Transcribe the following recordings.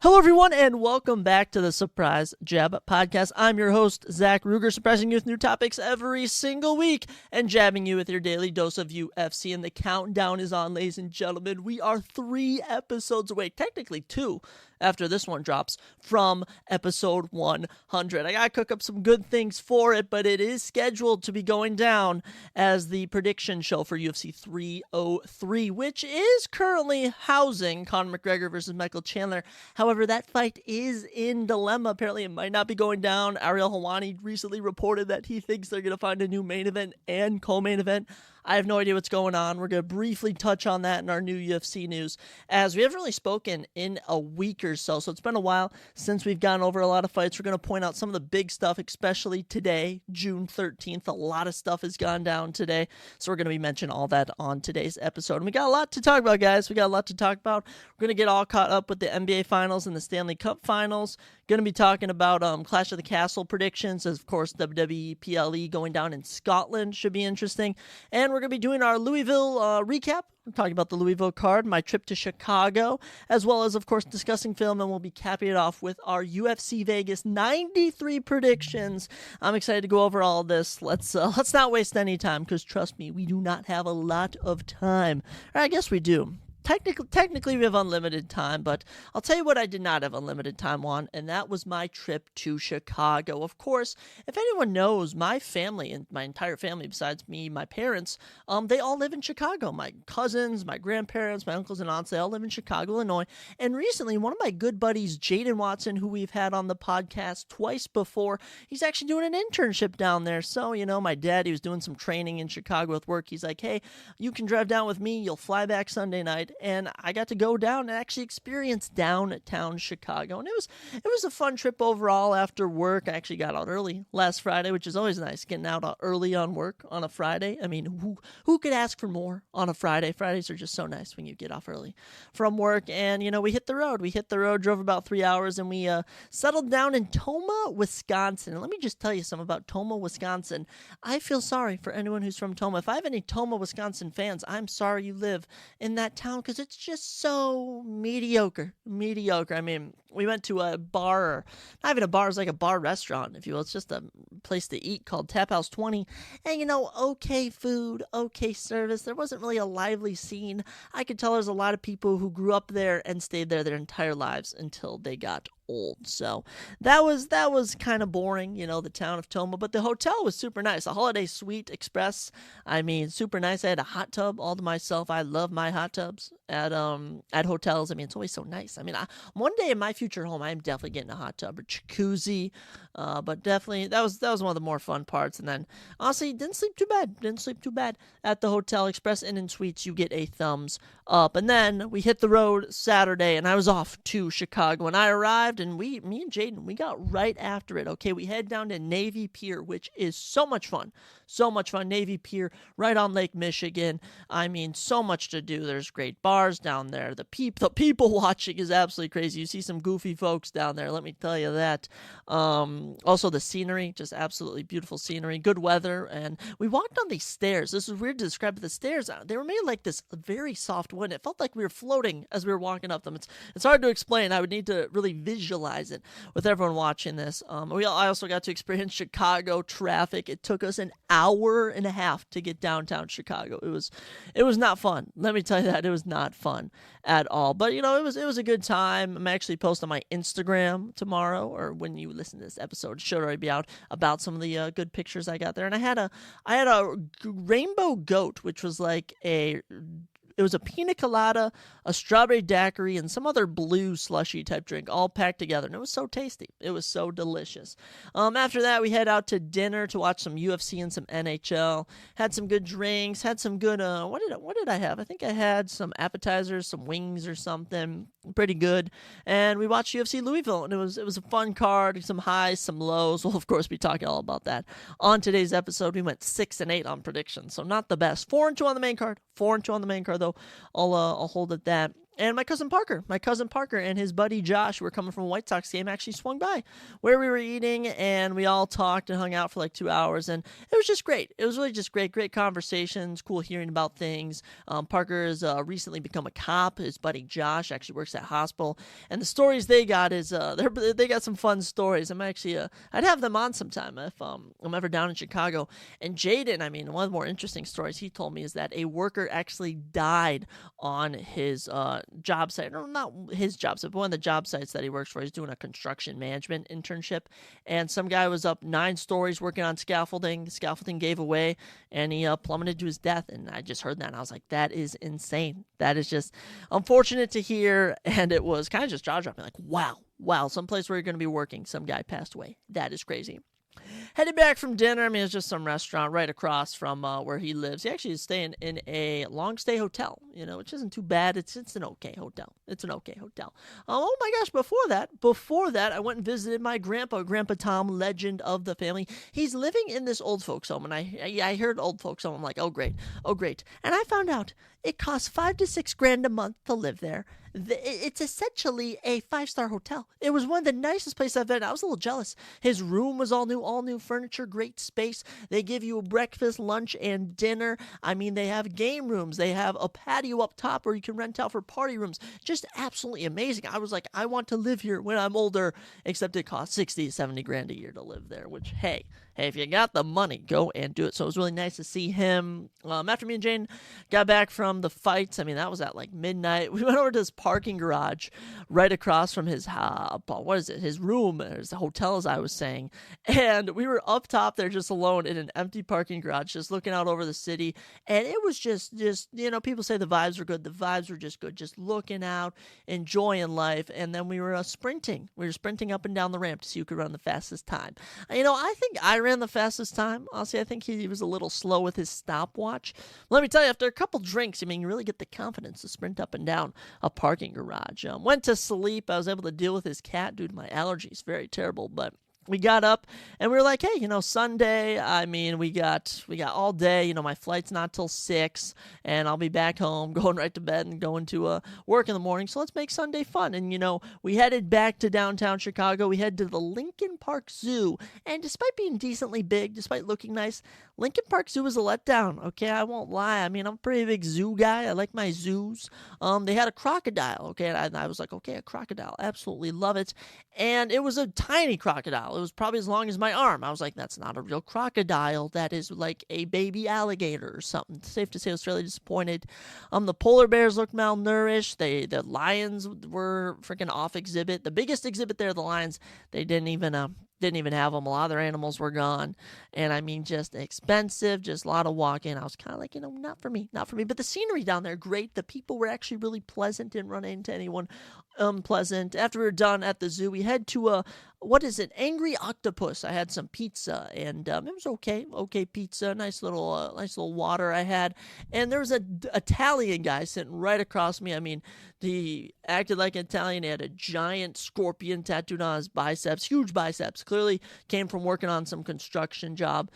Hello, everyone, and welcome back to the Surprise Jab Podcast. I'm your host, Zach Ruger, surprising you with new topics every single week and jabbing you with your daily dose of UFC. And the countdown is on, ladies and gentlemen. We are 3 episodes away, technically 2, after this one drops, from episode 100. I gotta cook up some good things for it, but it is scheduled to be going down as the prediction show for UFC 303, which is currently housing Conor McGregor versus Michael Chandler. However, that fight is in dilemma. Apparently, it might not be going down. Ariel Helwani recently reported that he thinks they're going to find a new main event and co-main event. I have no idea what's going on. We're going to briefly touch on that in our new UFC news, as we haven't really spoken in a week or so. So it's been a while since we've gone over a lot of fights. We're going to point out some of the big stuff, especially today, June 13th. A lot of stuff has gone down today. So we're going to be mentioning all that on today's episode. And we got a lot to talk about, guys. We got a lot to talk about. We're going to get all caught up with the NBA Finals and the Stanley Cup Finals. Going to be talking about Clash of the Castle predictions. Of course, WWE PLE going down in Scotland should be interesting. And we're going to be doing our Louisville recap. We're talking about the Louisville card, my trip to Chicago, as well as, of course, discussing film, and we'll be capping it off with our UFC Vegas 93 predictions. I'm excited to go over all this. Let's not waste any time, because trust me, we do not have a lot of time. Or I guess we do. Technically, we have unlimited time, but I'll tell you what I did not have unlimited time on, and that was my trip to Chicago. Of course, if anyone knows, my family, and my entire family besides me, my parents, they all live in Chicago. My cousins, my grandparents, my uncles and aunts, they all live in Chicago, Illinois. And recently, one of my good buddies, Jaden Watson, who we've had on the podcast twice before, he's actually doing an internship down there. So, my dad, he was doing some training in Chicago with work. He's like, hey, you can drive down with me. You'll fly back Sunday night. And I got to go down and actually experience downtown Chicago. And it was a fun trip overall after work. I actually got out early last Friday, which is always nice, getting out early on work on a Friday. I mean, who could ask for more on a Friday? Fridays are just so nice when you get off early from work. And, we hit the road. Drove about 3 hours, and we settled down in Tomah, Wisconsin. And let me just tell you something about Tomah, Wisconsin. I feel sorry for anyone who's from Tomah. If I have any Tomah, Wisconsin fans, I'm sorry you live in that town, because it's just so mediocre. I mean, we went to a bar, or not even a bar, it's like a bar restaurant, if you will. It's just a place to eat called Tap House 20. And, okay food, okay service. There wasn't really a lively scene. I could tell there's a lot of people who grew up there and stayed there their entire lives until they got old. So that was kind of boring, the town of Tomah. But the hotel was super nice. A Holiday Suite Express. I mean, super nice. I had a hot tub all to myself. I love my hot tubs at hotels. I mean, it's always so nice. I mean, one day in my future home, I'm definitely getting a hot tub or jacuzzi. But definitely that was one of the more fun parts. And then honestly, didn't sleep too bad at the Hotel Express Inn and Suites. You get a thumbs up. And then we hit the road Saturday, and I was off to Chicago. When I arrived, and me and Jaden, we got right after it. Okay, we head down to Navy Pier, which is so much fun. Navy Pier, right on Lake Michigan. I mean, so much to do. There's great bars down there. The people watching is absolutely crazy. You see some goofy folks down there, let me tell you that. Also, the scenery, just absolutely beautiful scenery. Good weather, and we walked on these stairs. This is weird to describe, but the stairs, they were made like this very soft wind. It felt like we were floating as we were walking up them. It's hard to explain. I would need to really visualize it with everyone watching this. I also got to experience Chicago traffic. It took us an hour and a half to get downtown Chicago. It was not fun. Let me tell you that. It was not fun at all. But it was a good time. I'm actually posting on my Instagram tomorrow, or when you listen to this episode, it should already be out, about some of the good pictures I got there. And I had a rainbow goat, which was like it was a pina colada, a strawberry daiquiri, and some other blue slushy type drink all packed together. And it was so tasty. It was so delicious. After that, we head out to dinner to watch some UFC and some NHL. Had some good drinks. Had some good, what did I have? I think I had some appetizers, some wings or something. Pretty good. And we watched UFC Louisville, and it was a fun card. Some highs, some lows. We'll, of course, be talking all about that on today's episode. We went 6-8 on predictions, so not the best. 4-2 on the main card. 4-2 on the main card, though. I'll hold at that. And my cousin Parker and his buddy Josh, who were coming from a White Sox game, actually swung by where we were eating, and we all talked and hung out for like 2 hours, and it was just great. It was really just great conversations, cool hearing about things. Parker has recently become a cop. His buddy Josh actually works at a hospital, and the stories they got is they got some fun stories. I'm actually I'd have them on sometime if I'm ever down in Chicago. And Jaden, I mean, one of the more interesting stories he told me is that a worker actually died on his job site. No, not his job site, but one of the job sites that he works for. He's doing a construction management internship, and some guy was up 9 stories working on scaffolding. The scaffolding gave away, and he plummeted to his death. And I just heard that, and I was like, that is insane. That is just unfortunate to hear, and it was kind of just jaw-dropping. Like, wow, someplace where you're going to be working, some guy passed away. That is crazy. Headed back from dinner. I mean, it's just some restaurant right across from where he lives. He actually is staying in a long stay hotel, which isn't too bad. It's an okay hotel. Oh my gosh, before that, I went and visited my grandpa Tom, legend of the family. He's living in this old folks home, and I heard old folks home. I'm like, oh great. And I found out it costs $5,000 to $6,000 a month to live there. It's essentially a 5-star hotel. It was one of the nicest places I've been. I was a little jealous. His room was all new furniture, great space. They give you a breakfast, lunch, and dinner. I mean, they have game rooms. They have a patio up top where you can rent out for party rooms. Just absolutely amazing. I was like, I want to live here when I'm older, except it costs $60,000 to $70,000 a year to live there, which, hey, if you got the money, go and do it. So it was really nice to see him. After me and Jane got back from the fights, I mean, that was at like midnight. We went over to this parking garage right across from his, his room, or his hotel, as I was saying. And we were up top there just alone in an empty parking garage, just looking out over the city. And it was just people say the vibes were good. The vibes were just good, just looking out, enjoying life. And then we were sprinting. We were sprinting up and down the ramp to see who could run the fastest time. I think I ran the fastest time. Honestly, I think he was a little slow with his stopwatch. Let me tell you, after a couple drinks, you really get the confidence to sprint up and down a parking garage. Went to sleep. I was able to deal with his cat due to my allergies. Very terrible, but we got up and we were like, hey, Sunday, we got all day. My flight's not till 6, and I'll be back home, going right to bed and going to work in the morning. So let's make Sunday fun. And, we headed back to downtown Chicago. We headed to the Lincoln Park Zoo. And despite being decently big, despite looking nice, Lincoln Park Zoo was a letdown. Okay, I won't lie. I'm a pretty big zoo guy. I like my zoos. They had a crocodile. Okay, and I was like, okay, a crocodile. Absolutely love it. And it was a tiny crocodile. It was probably as long as my arm. I was like, that's not a real crocodile. That is like a baby alligator or something. Safe to say I was fairly disappointed. The polar bears looked malnourished. The lions were freaking off exhibit. The biggest exhibit there, the lions, they didn't even have them. A lot of their animals were gone. And just expensive, just a lot of walking. I was kind of like, not for me. But the scenery down there, great. The people were actually really pleasant. Didn't run into anyone unpleasant. After we were done at the zoo, we head to Angry Octopus. I had some pizza, and it was okay pizza. Nice little water I had. And there was an Italian guy sitting right across me. He acted like an Italian. He had a giant scorpion tattooed on his biceps, huge biceps. Clearly came from working on some construction job.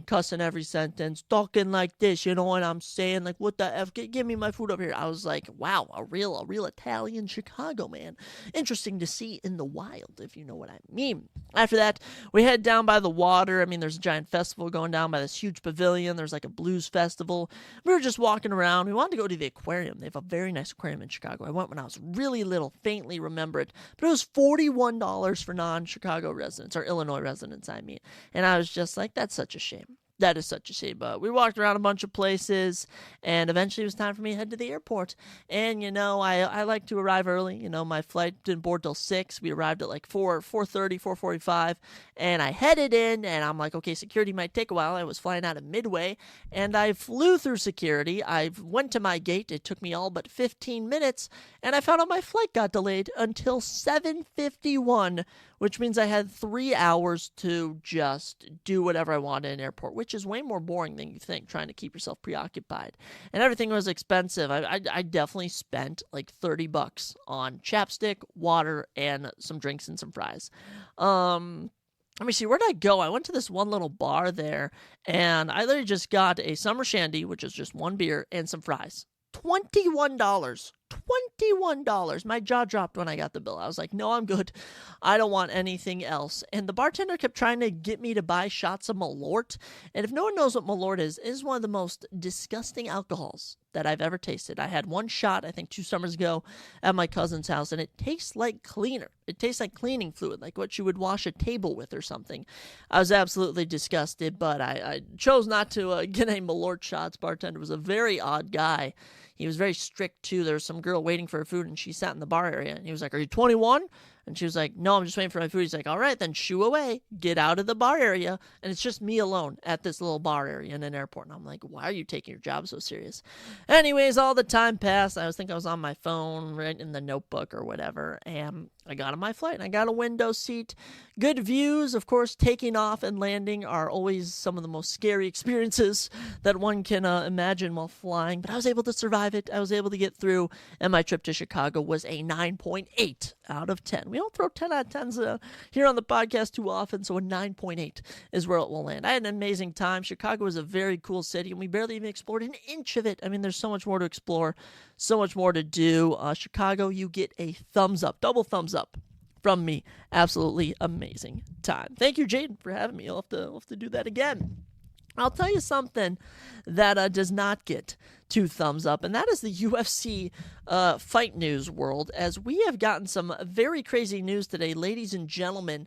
Cussing every sentence, talking like this, you know what I'm saying? Like, what the F? Give me my food over here. I was like, wow, a real Italian Chicago man. Interesting to see in the wild, if you know what I mean. After that, we head down by the water. There's a giant festival going down by this huge pavilion. There's like a blues festival. We were just walking around. We wanted to go to the aquarium. They have a very nice aquarium in Chicago. I went when I was really little, faintly remember it, but it was $41 for non-Chicago residents, or Illinois residents, and I was just like, that's such a shame. That is such a shame. But we walked around a bunch of places, and eventually it was time for me to head to the airport. And, I like to arrive early. My flight didn't board till 6. We arrived at like 4:30, 4:45, and I headed in, and I'm like, okay, security might take a while. I was flying out of Midway, and I flew through security. I went to my gate. It took me all but 15 minutes, and I found out my flight got delayed until 7:51, which means I had 3 hours to just do whatever I wanted in an airport, which is way more boring than you think, trying to keep yourself preoccupied. And everything was expensive. I definitely spent like $30 on chapstick, water, and some drinks and some fries. Let me see, where did I go? I went to this one little bar there, and I literally just got a summer shandy, which is just one beer, and some fries. $21. $21. My jaw dropped when I got the bill. I was like, no, I'm good. I don't want anything else. And the bartender kept trying to get me to buy shots of Malort. And if no one knows what Malort is, it is one of the most disgusting alcohols that I've ever tasted. I had one shot, I think 2 summers ago, at my cousin's house, and it tastes like cleaner. It tastes like cleaning fluid, like what you would wash a table with or something. I was absolutely disgusted, but I chose not to get any Malort shots. Bartender was a very odd guy. He was very strict, too. There was some girl waiting for her food, and she sat in the bar area. And he was like, "Are you 21?" And she was like, "No, I'm just waiting for my food." He's like, "All right, then shoo away. Get out of the bar area." And it's just me alone at this little bar area in an airport. And I'm like, why are you taking your job so serious? Anyways, all the time passed. I was on my phone, right in the notebook or whatever. And I got on my flight, and I got a window seat. Good views, of course. Taking off and landing are always some of the most scary experiences that one can imagine while flying. But I was able to survive it. I was able to get through. And my trip to Chicago was a 9.8 out of 10. We don't throw 10 out of 10s here on the podcast too often, so a 9.8 is where it will land. I had an amazing time. Chicago is a very cool city, and we barely even explored an inch of it. I mean, there's so much more to explore, so much more to do. Chicago, you get a thumbs up, double thumbs up from me. Absolutely amazing time. Thank you, Jaden, for having me. I'll have to do that again. I'll tell you something that does not get 2 thumbs up, and that is the UFC fight news world, as we have gotten some very crazy news today, ladies and gentlemen.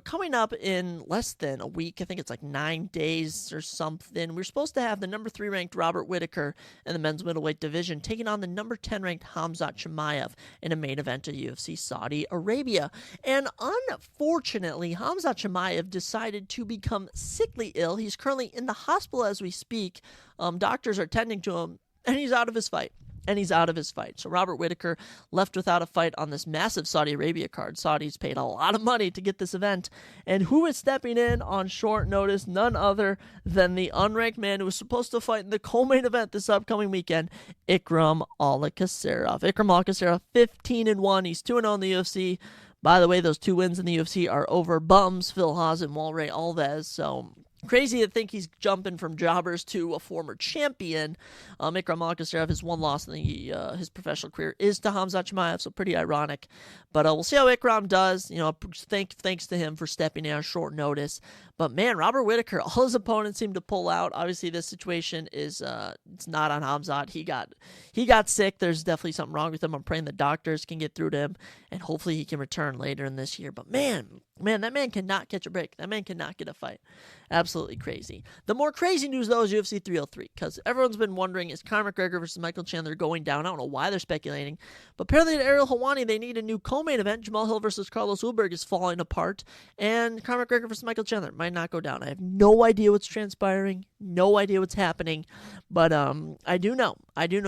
Coming up in less than a week, I think it's like 9 days or something, we're supposed to have the number 3 ranked Robert Whittaker in the men's middleweight division taking on the number 10 ranked Khamzat Chimaev in a main event at UFC Saudi Arabia. And unfortunately, Khamzat Chimaev decided to become sickly ill. He's currently in the hospital as we speak. Doctors are tending to him, and he's out of his fight. So Robert Whittaker left without a fight on this massive Saudi Arabia card. Saudis paid a lot of money to get this event. And who is stepping in on short notice? None other than the unranked man who was supposed to fight in the co-main event this upcoming weekend, Ikram Alakasarov. Ikram Alakasarov, 15-1. He's 2-0 in the UFC. By the way, those 2 wins in the UFC are over bums, Phil Haas and Walray Alves. So crazy to think he's jumping from jobbers to a former champion. Ikram Alakasarov, his one loss in his professional career is to Khamzat Chimaev, so pretty ironic. But we'll see how Ikram does. Thanks to him for stepping in on short notice. But man, Robert Whittaker, all his opponents seem to pull out. Obviously, this situation is it's not on Khamzat. He got sick. There's definitely something wrong with him. I'm praying the doctors can get through to him, and hopefully he can return later in this year. But man, that man cannot catch a break. That man cannot get a fight. Absolutely crazy. The more crazy news, though, is UFC 303, because everyone's been wondering, is Conor McGregor versus Michael Chandler going down? I don't know why they're speculating, but apparently at Ariel Helwani, they need a new co-main event. Jamal Hill versus Carlos Ulberg is falling apart, and Conor McGregor versus Michael Chandler might not go down. I have no idea what's transpiring, no idea what's happening, but I do know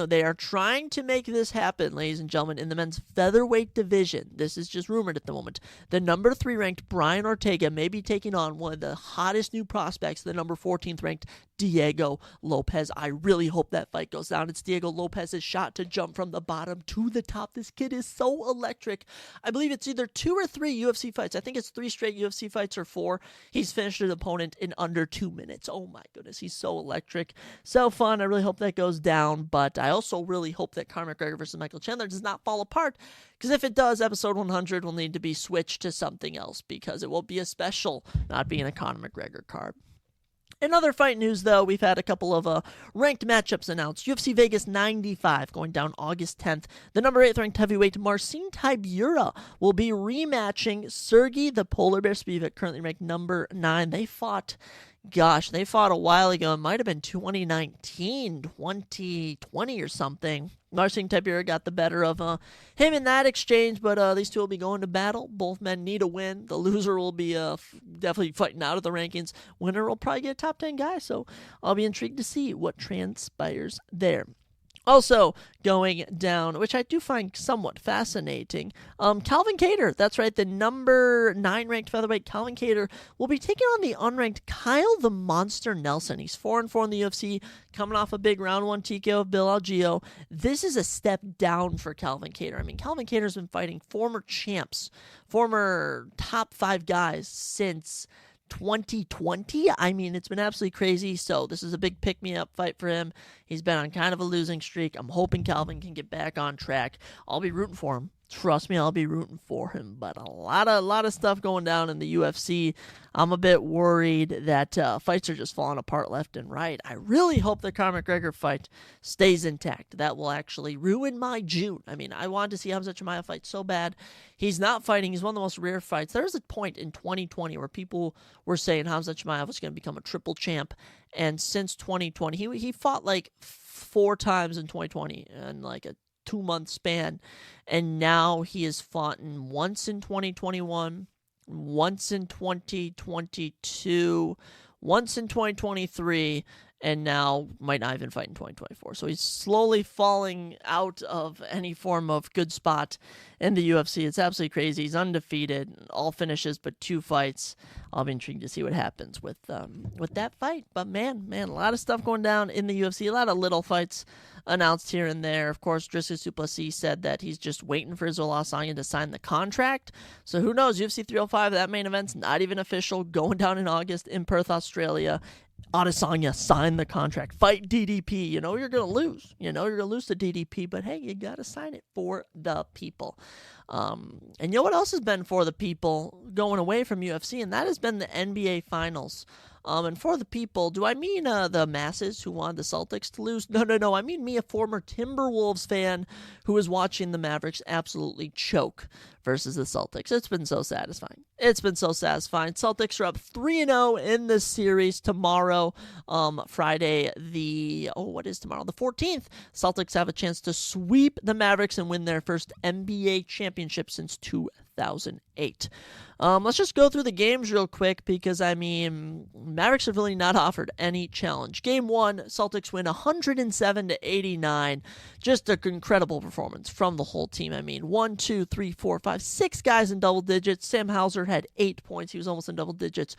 they are trying to make this happen, ladies and gentlemen, in the men's featherweight division. This is just rumored at the moment. The number 3 ranked Brian Ortega may be taking on one of the hottest new prospects, the number 14th ranked Diego Lopez. I really hope that fight goes down. It's Diego Lopez's shot to jump from the bottom to the top. This kid is so electric. I believe it's either 2 or 3 UFC fights. I think it's 3 straight UFC fights or 4. He's finished his opponent in under 2 minutes. Oh my goodness, he's so electric. So fun. I really hope that goes down, but I also really hope that Conor McGregor versus Michael Chandler does not fall apart, because if it does, episode 100 will need to be switched to something else, because it will be a special not being a Conor McGregor card. In other fight news, though, we've had a couple of ranked matchups announced. UFC Vegas 95 going down August 10th. The number 8th ranked heavyweight Marcin Tybura will be rematching Sergey the Polar Bear Spivak, currently ranked number 9. They fought a while ago. It might have been 2020 or something. Marcin Tybura got the better of him in that exchange, but these two will be going to battle. Both men need a win. The loser will be definitely fighting out of the rankings. Winner will probably get a top 10 guy, so I'll be intrigued to see what transpires there. Also going down, which I do find somewhat fascinating, Calvin Kattar. That's right, the number 9 ranked featherweight Calvin Kattar will be taking on the unranked Kyle the Monster Nelson. He's 4-4 in the UFC, coming off a big round 1 TKO of Bill Algeo. This is a step down for Calvin Kattar. I mean, Calvin Kattar's been fighting former champs, former top 5 guys since 2020. I mean, it's been absolutely crazy. So this is a big pick-me-up fight for him. He's been on kind of a losing streak. I'm hoping Calvin can get back on track. I'll be rooting for him. Trust me, I'll be rooting for him. But a lot of stuff going down in the UFC. I'm a bit worried that fights are just falling apart left and right. I really hope the Conor McGregor fight stays intact. That will actually ruin my June. I mean, I wanted to see Khamzat Chimaev fight so bad. He's not fighting. He's one of the most rare fights. There was a point in 2020 where people were saying Khamzat Chimaev was going to become a triple champ. And since 2020, he fought like 4 times in 2020 and like a 2-month span, and now he has fought once in 2021, once in 2022, once in 2023, and now might not even fight in 2024. So he's slowly falling out of any form of good spot in the UFC. It's absolutely crazy. He's undefeated, all finishes but 2 fights. I'll be intrigued to see what happens with that fight. But man, a lot of stuff going down in the UFC. A lot of little fights announced here and there. Of course, Dricus du Plessis said that he's just waiting for Israel Adesanya to sign the contract. So who knows? UFC 305, that main event's not even official. Going down in August in Perth, Australia. Adesanya signed the contract. Fight DDP. You know you're going to lose. You know you're going to lose to DDP, but hey, you got to sign it for the people. And you know what else has been for the people going away from UFC, and that has been the NBA Finals. And for the people, do I mean the masses who wanted the Celtics to lose? No. I mean me, a former Timberwolves fan who was watching the Mavericks absolutely choke versus the Celtics. It's been so satisfying. Celtics are up 3-0 in this series tomorrow. Friday, what is tomorrow? The 14th. Celtics have a chance to sweep the Mavericks and win their first NBA championship since 2008. Let's just go through the games real quick because, I mean, Mavericks have really not offered any challenge. Game 1, Celtics win 107-89. Just an incredible performance from the whole team. I mean, 1, 2, 3, 4, 5, 6 guys in double digits. Sam Hauser had 8 points. He was almost in double digits.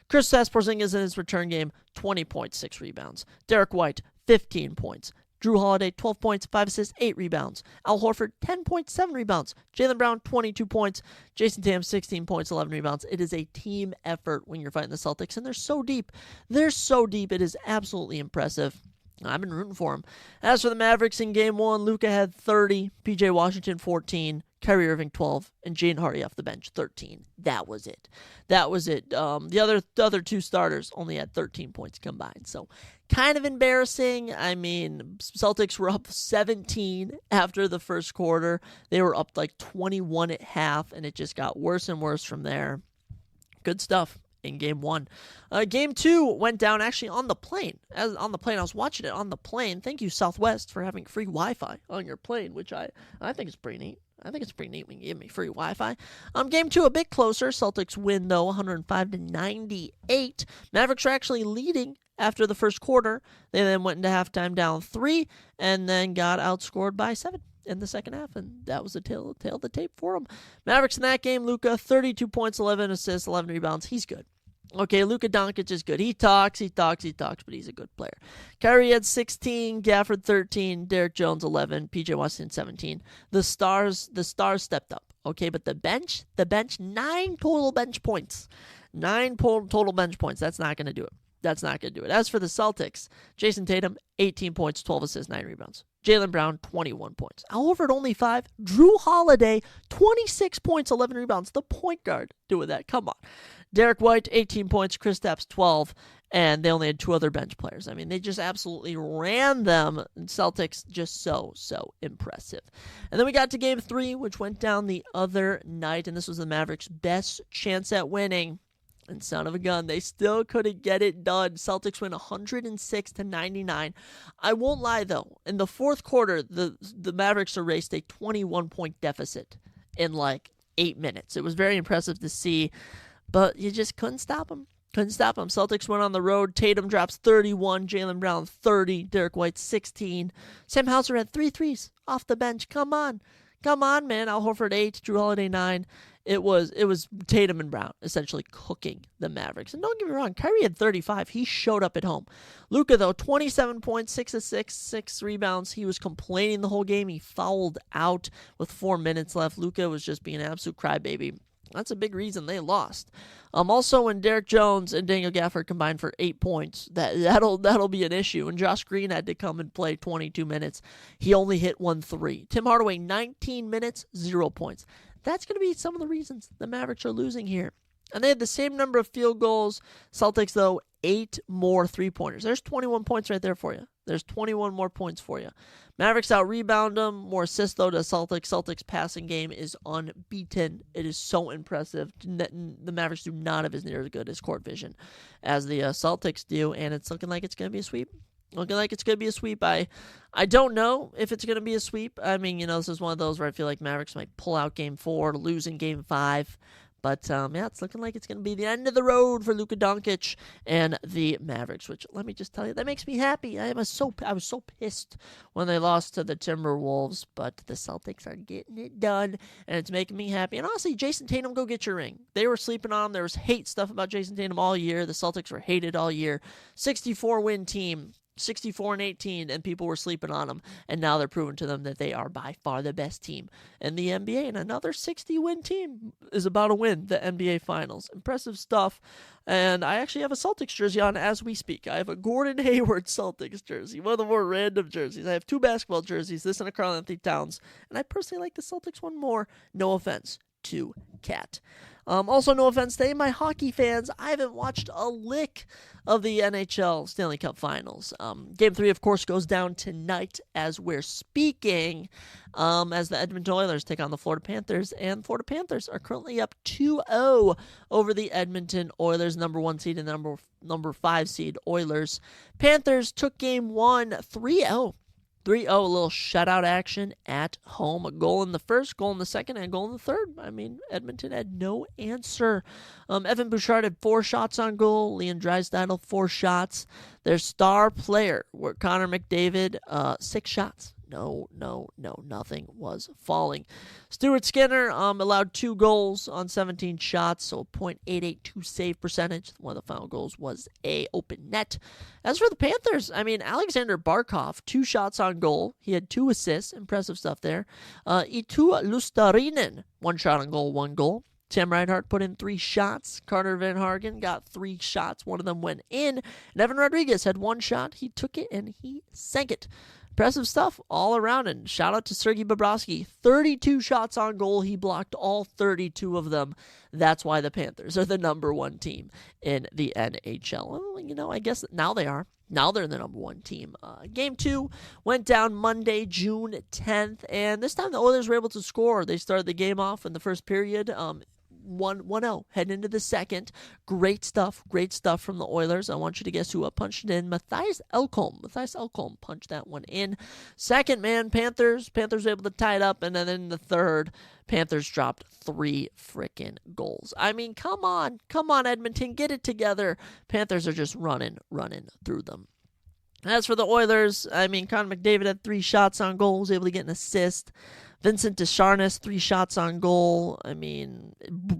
Kristaps Porzingis in his return game, 20 points, 6 rebounds. Derek White, 15 points. Drew Holiday, 12 points, 5 assists, 8 rebounds. Al Horford, 10 points, 7 rebounds. Jaylen Brown, 22 points. Jason Tatum, 16 points, 11 rebounds. It is a team effort when you're fighting the Celtics, and they're so deep. It is absolutely impressive. I've been rooting for him. As for the Mavericks in Game 1, Luka had 30, PJ Washington 14, Kyrie Irving 12, and Jaden Hardy off the bench 13. That was it. The other 2 starters only had 13 points combined. So kind of embarrassing. I mean, Celtics were up 17 after the first quarter. They were up like 21 at half, and it just got worse and worse from there. Good stuff in Game 1. Game 2 went down actually on the plane. I was watching it on the plane. Thank you, Southwest, for having free Wi-Fi on your plane, which I think is pretty neat. I think it's pretty neat when you give me free Wi-Fi. Game 2 a bit closer. Celtics win, though, 105-98. Mavericks are actually leading after the first quarter. They then went into halftime down 3 and then got outscored by 7 in the second half, and that was the tail of the tape for them. Mavericks in that game, Luka, 32 points, 11 assists, 11 rebounds. He's good. Okay, Luka Doncic is good. He talks, but he's a good player. Kyrie had 16, Gafford 13, Derek Jones 11, PJ Washington 17. The stars stepped up. Okay, but the bench, 9 total bench points. 9 total bench points. That's not going to do it. As for the Celtics, Jason Tatum, 18 points, 12 assists, 9 rebounds. Jaylen Brown, 21 points. Al Horford, only 5. Drew Holiday, 26 points, 11 rebounds. The point guard doing that. Come on. Derek White, 18 points. Kristaps, 12. And they only had 2 other bench players. I mean, they just absolutely ran them. Celtics just so impressive. And then we got to Game 3, which went down the other night. And this was the Mavericks' best chance at winning. And son of a gun, they still couldn't get it done. Celtics win 106-99. I won't lie, though. In the fourth quarter, the Mavericks erased a 21-point deficit in like 8 minutes. It was very impressive to see, but you just couldn't stop them. Celtics went on the road. Tatum drops 31. Jaylen Brown 30. Derek White 16. Sam Hauser had 3 threes off the bench. Come on, man. Al Horford 8. Drew Holiday 9. It was Tatum and Brown essentially cooking the Mavericks. And don't get me wrong, Kyrie had 35. He showed up at home. Luka, though, 27 points, 6 assists, 6 rebounds. He was complaining the whole game. He fouled out with 4 minutes left. Luka was just being an absolute crybaby. That's a big reason they lost. Also, when Derek Jones and Daniel Gafford combined for 8 points, that'll be an issue. And Josh Green had to come and play 22 minutes. He only hit 1-3. Tim Hardaway, 19 minutes, 0 points. That's going to be some of the reasons the Mavericks are losing here. And they had the same number of field goals. Celtics, though, 8 more three-pointers. There's 21 points right there for you. There's 21 more points for you. Mavericks out-rebound them. More assists, though, to Celtics. Celtics' passing game is unbeaten. It is so impressive. The Mavericks do not have as near as good as court vision as the Celtics do, and it's looking like it's going to be a sweep. Looking like it's going to be a sweep. I don't know if it's going to be a sweep. I mean, this is one of those where I feel like Mavericks might pull out Game 4 to lose in Game 5. But, it's looking like it's going to be the end of the road for Luka Doncic and the Mavericks, which, let me just tell you, that makes me happy. I was so pissed when they lost to the Timberwolves, but the Celtics are getting it done, and it's making me happy. And honestly, Jason Tatum, go get your ring. They were sleeping on him. There was hate stuff about Jason Tatum all year. The Celtics were hated all year. 64-win team. 64-18, and people were sleeping on them, and now they're proving to them that they are by far the best team in the NBA, and another 60-win team is about to win the NBA Finals. Impressive stuff, and I actually have a Celtics jersey on as we speak. I have a Gordon Hayward Celtics jersey, one of the more random jerseys. I have 2 basketball jerseys, this and a Karl-Anthony Towns, and I personally like the Celtics one more. No offense to Cat. Also, no offense to my hockey fans, I haven't watched a lick of the NHL Stanley Cup Finals. Game 3, of course, goes down tonight as we're speaking, as the Edmonton Oilers take on the Florida Panthers, and Florida Panthers are currently up 2-0 over the Edmonton Oilers, number 1 seed and number 5 seed Oilers. Panthers took Game 1 3-0. 3-0, a little shutout action at home. A goal in the first, goal in the second, and a goal in the third. I mean, Edmonton had no answer. Evan Bouchard had 4 shots on goal. Leon Draisaitl, 4 shots. Their star player, Connor McDavid, 6 shots. No, nothing was falling. Stuart Skinner allowed 2 goals on 17 shots, so a .882 save percentage. One of the final goals was a open net. As for the Panthers, I mean, Alexander Barkov, 2 shots on goal. He had 2 assists. Impressive stuff there. Eetu Luostarinen, 1 shot on goal, 1 goal. Sam Reinhart put in 3 shots. Carter Van Hagen got 3 shots. One of them went in. And Evan Rodriguez had 1 shot. He took it and he sank it. Impressive stuff all around, and shout out to Sergei Bobrovsky. 32 shots on goal. He blocked all 32 of them. That's why the Panthers are the number 1 team in the NHL. Well, I guess now they are. Now they're the number 1 team. Game 2 went down Monday, June 10th, and this time the Oilers were able to score. They started the game off in the first period. 1-0 heading into the second. Great stuff from the Oilers. I want you to guess who punched it in. Matthias Ekholm punched that one in. Second, Panthers were able to tie it up, and then in the third, Panthers dropped 3 freaking goals. I mean, come on, Edmonton, get it together. Panthers are just running through them. As for the Oilers, I mean, Connor McDavid had 3 shots on goal, was able to get an assist. Vincent Descharnes, 3 shots on goal. I mean,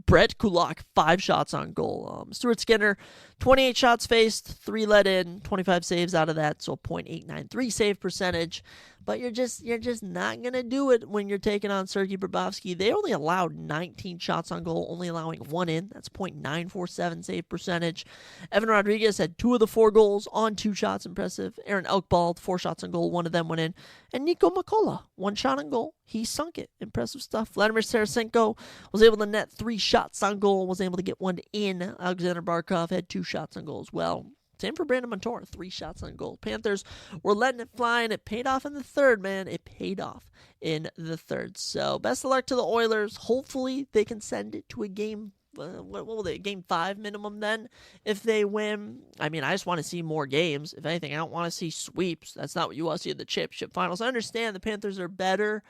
Brett Kulak, 5 shots on goal. Stuart Skinner, 28 shots faced, 3 let in, 25 saves out of that, so .893 save percentage. But you're just not going to do it when you're taking on Sergei Bobrovsky. They only allowed 19 shots on goal, only allowing 1 in. That's .947 save percentage. Evan Rodriguez had 2 of the 4 goals on 2 shots. Impressive. Aaron Elkbald, 4 shots on goal, 1 of them went in. And Nico Makola, 1 shot on goal. He sunk it. Impressive stuff. Vladimir Tarasenko was able to net 3 shots on goal, was able to get 1 in. Alexander Barkov had 2 shots on goal as well. Same for Brandon Montour, 3 shots on goal. Panthers were letting it fly, and it paid off in the third, man. It paid off in the third. So best of luck to the Oilers. Hopefully they can send it to a game. What will they? Game 5 minimum then if they win. I mean, I just want to see more games. If anything, I don't want to see sweeps. That's not what you want to see in the championship finals. I understand the Panthers are better,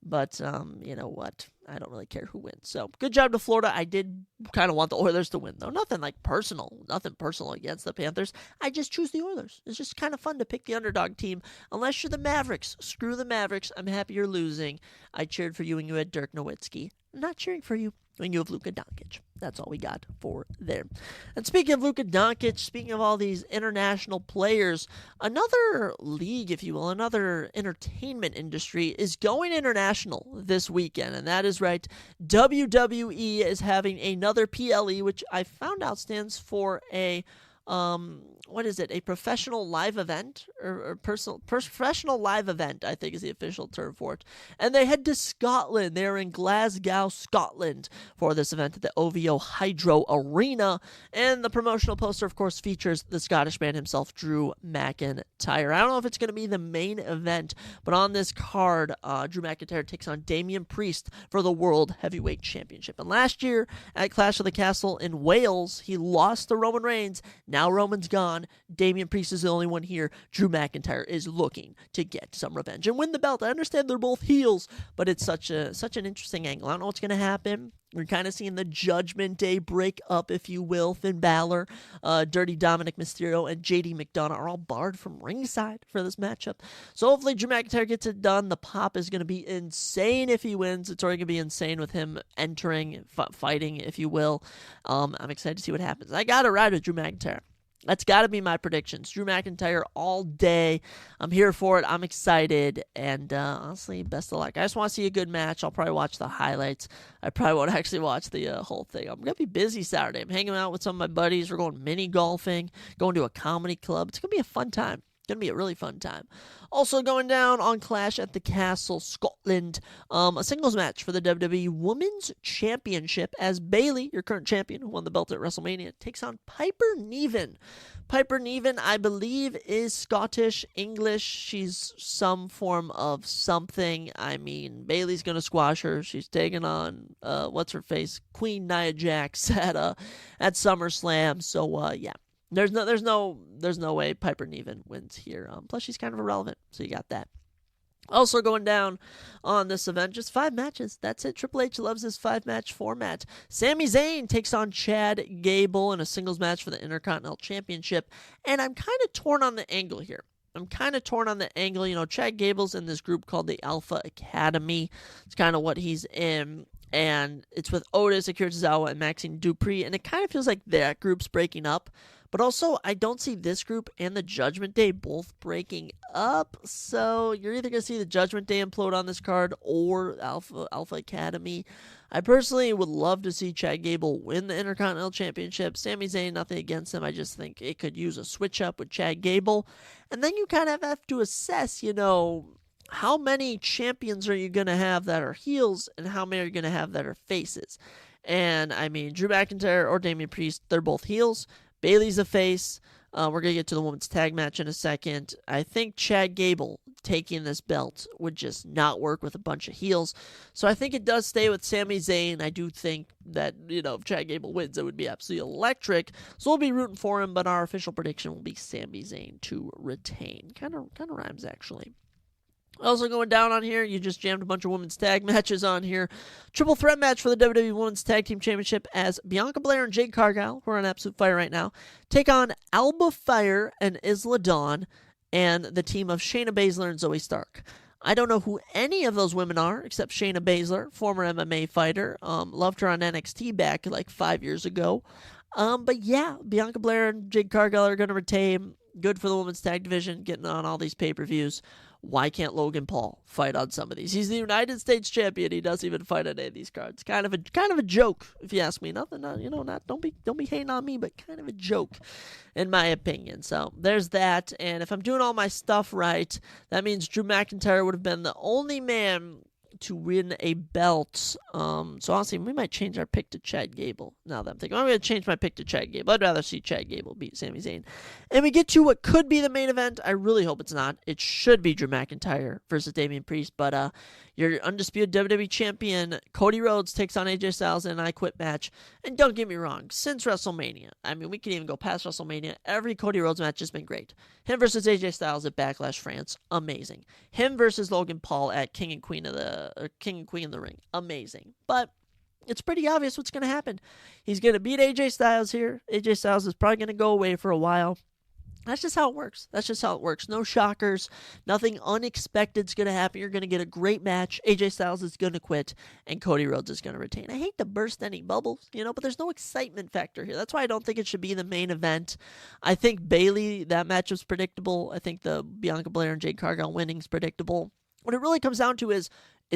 but you know what? I don't really care who wins. So good job to Florida. I did kind of want the Oilers to win, though. Nothing personal against the Panthers. I just choose the Oilers. It's just kind of fun to pick the underdog team. Unless you're the Mavericks. Screw the Mavericks. I'm happy you're losing. I cheered for you and you had Dirk Nowitzki. I'm not cheering for you. when you have Luka Doncic. That's all we got for there. And speaking of Luka Doncic, speaking of all these international players, another league, if you will, another entertainment industry is going international this weekend. And that is right. WWE is having another PLE, which I found out stands for a what is it? A professional live event or professional live event, I think is the official term for it. And they head to Scotland. They're in Glasgow, Scotland for this event at the OVO Hydro Arena. And the promotional poster, of course, features the Scottish man himself, Drew McIntyre. I don't know if it's going to be the main event, but on this card, Drew McIntyre takes on Damian Priest for the World Heavyweight Championship. And last year at Clash of the Castle in Wales, he lost to Roman Reigns. Now Roman's gone. Damian Priest is the only one here. Drew McIntyre is looking to get some revenge and win the belt. I understand they're both heels, but it's such an interesting angle. I don't know what's going to happen. We're kind of seeing the Judgment Day break up, if you will. Finn Balor, Dirty Dominic Mysterio, and JD McDonough are all barred from ringside for this matchup. So hopefully Drew McIntyre gets it done. The pop is going to be insane if he wins. It's already going to be insane with him entering, fighting, if you will. I'm excited to see what happens. I got to ride with Drew McIntyre. That's got to be my predictions. Drew McIntyre all day. I'm here for it. I'm excited. And honestly, best of luck. I just want to see a good match. I'll probably watch the highlights. I probably won't actually watch the whole thing. I'm going to be busy Saturday. I'm hanging out with some of my buddies. We're going mini golfing, going to a comedy club. It's going to be a fun time. Going to be a really fun time. Also going down on Clash at the Castle, Scotland, a singles match for the WWE Women's Championship as Bayley, your current champion who won the belt at WrestleMania, takes on Piper Niven. Piper Niven, I believe, is Scottish, English. She's some form of something. I mean, Bayley's going to squash her. She's taking on, what's-her-face, Queen Nia Jax at SummerSlam. So, yeah. There's no way Piper Niven wins here. Plus, she's kind of irrelevant, so you got that. Also going down on this event, just 5 matches. That's it. Triple H loves his 5-match format. Sami Zayn takes on Chad Gable in a singles match for the Intercontinental Championship, and I'm kind of torn on the angle here. You know, Chad Gable's in this group called the Alpha Academy. It's kind of what he's in. And it's with Otis, Akira Tozawa, and Maxine Dupree, and it kind of feels like that group's breaking up. But also, I don't see this group and the Judgment Day both breaking up. So you're either going to see the Judgment Day implode on this card or Alpha Academy. I personally would love to see Chad Gable win the Intercontinental Championship. Sami Zayn, nothing against him. I just think it could use a switch up with Chad Gable. And then you kind of have to assess, you know, how many champions are you going to have that are heels and how many are you going to have that are faces? And, I mean, Drew McIntyre or Damian Priest, they're both heels. Bayley's a face. We're going to get to the women's tag match in a second. I think Chad Gable taking this belt would just not work with a bunch of heels. So I think it does stay with Sami Zayn. I do think that, you know, if Chad Gable wins, it would be absolutely electric. So we'll be rooting for him, but our official prediction will be Sami Zayn to retain. Kind of rhymes, actually. Also going down on here, you just jammed a bunch of women's tag matches on here. Triple threat match for the WWE Women's Tag Team Championship as Bianca Belair and Jade Cargill, who are on absolute fire right now, take on Alba Fire and Isla Dawn and the team of Shayna Baszler and Zoe Stark. I don't know who any of those women are except Shayna Baszler, former MMA fighter. Loved her on NXT back like 5 years ago. But yeah, Bianca Belair and Jade Cargill are going to retain. Good for the women's tag division, getting on all these pay-per-views. Why can't Logan Paul fight on some of these? He's the United States champion. He doesn't even fight on any of these cards. Kind of a joke, if you ask me. Don't be hating on me, but kind of a joke, in my opinion. So there's that. And if I'm doing all my stuff right, that means Drew McIntyre would have been the only man to win a belt. So honestly, we might change our pick to Chad Gable. Now that I'm thinking, I'm going to change my pick to Chad Gable. I'd rather see Chad Gable beat Sami Zayn. And we get to what could be the main event. I really hope it's not. It should be Drew McIntyre versus Damian Priest. But your undisputed WWE champion, Cody Rhodes, takes on AJ Styles in an I Quit match. And don't get me wrong, since WrestleMania, I mean, we can even go past WrestleMania, every Cody Rhodes match has been great. Him versus AJ Styles at Backlash France, amazing. Him versus Logan Paul at King and Queen in the Ring, amazing. But it's pretty obvious what's going to happen. He's going to beat AJ Styles here. AJ Styles is probably going to go away for a while. That's just how it works. That's just how it works. No shockers. Nothing unexpected's going to happen. You're going to get a great match. AJ Styles is going to quit, and Cody Rhodes is going to retain. I hate to burst any bubbles, but there's no excitement factor here. That's why I don't think it should be the main event. I think Bayley, that match was predictable. I think the Bianca Belair and Jade Cargill winning's predictable. What it really comes down to is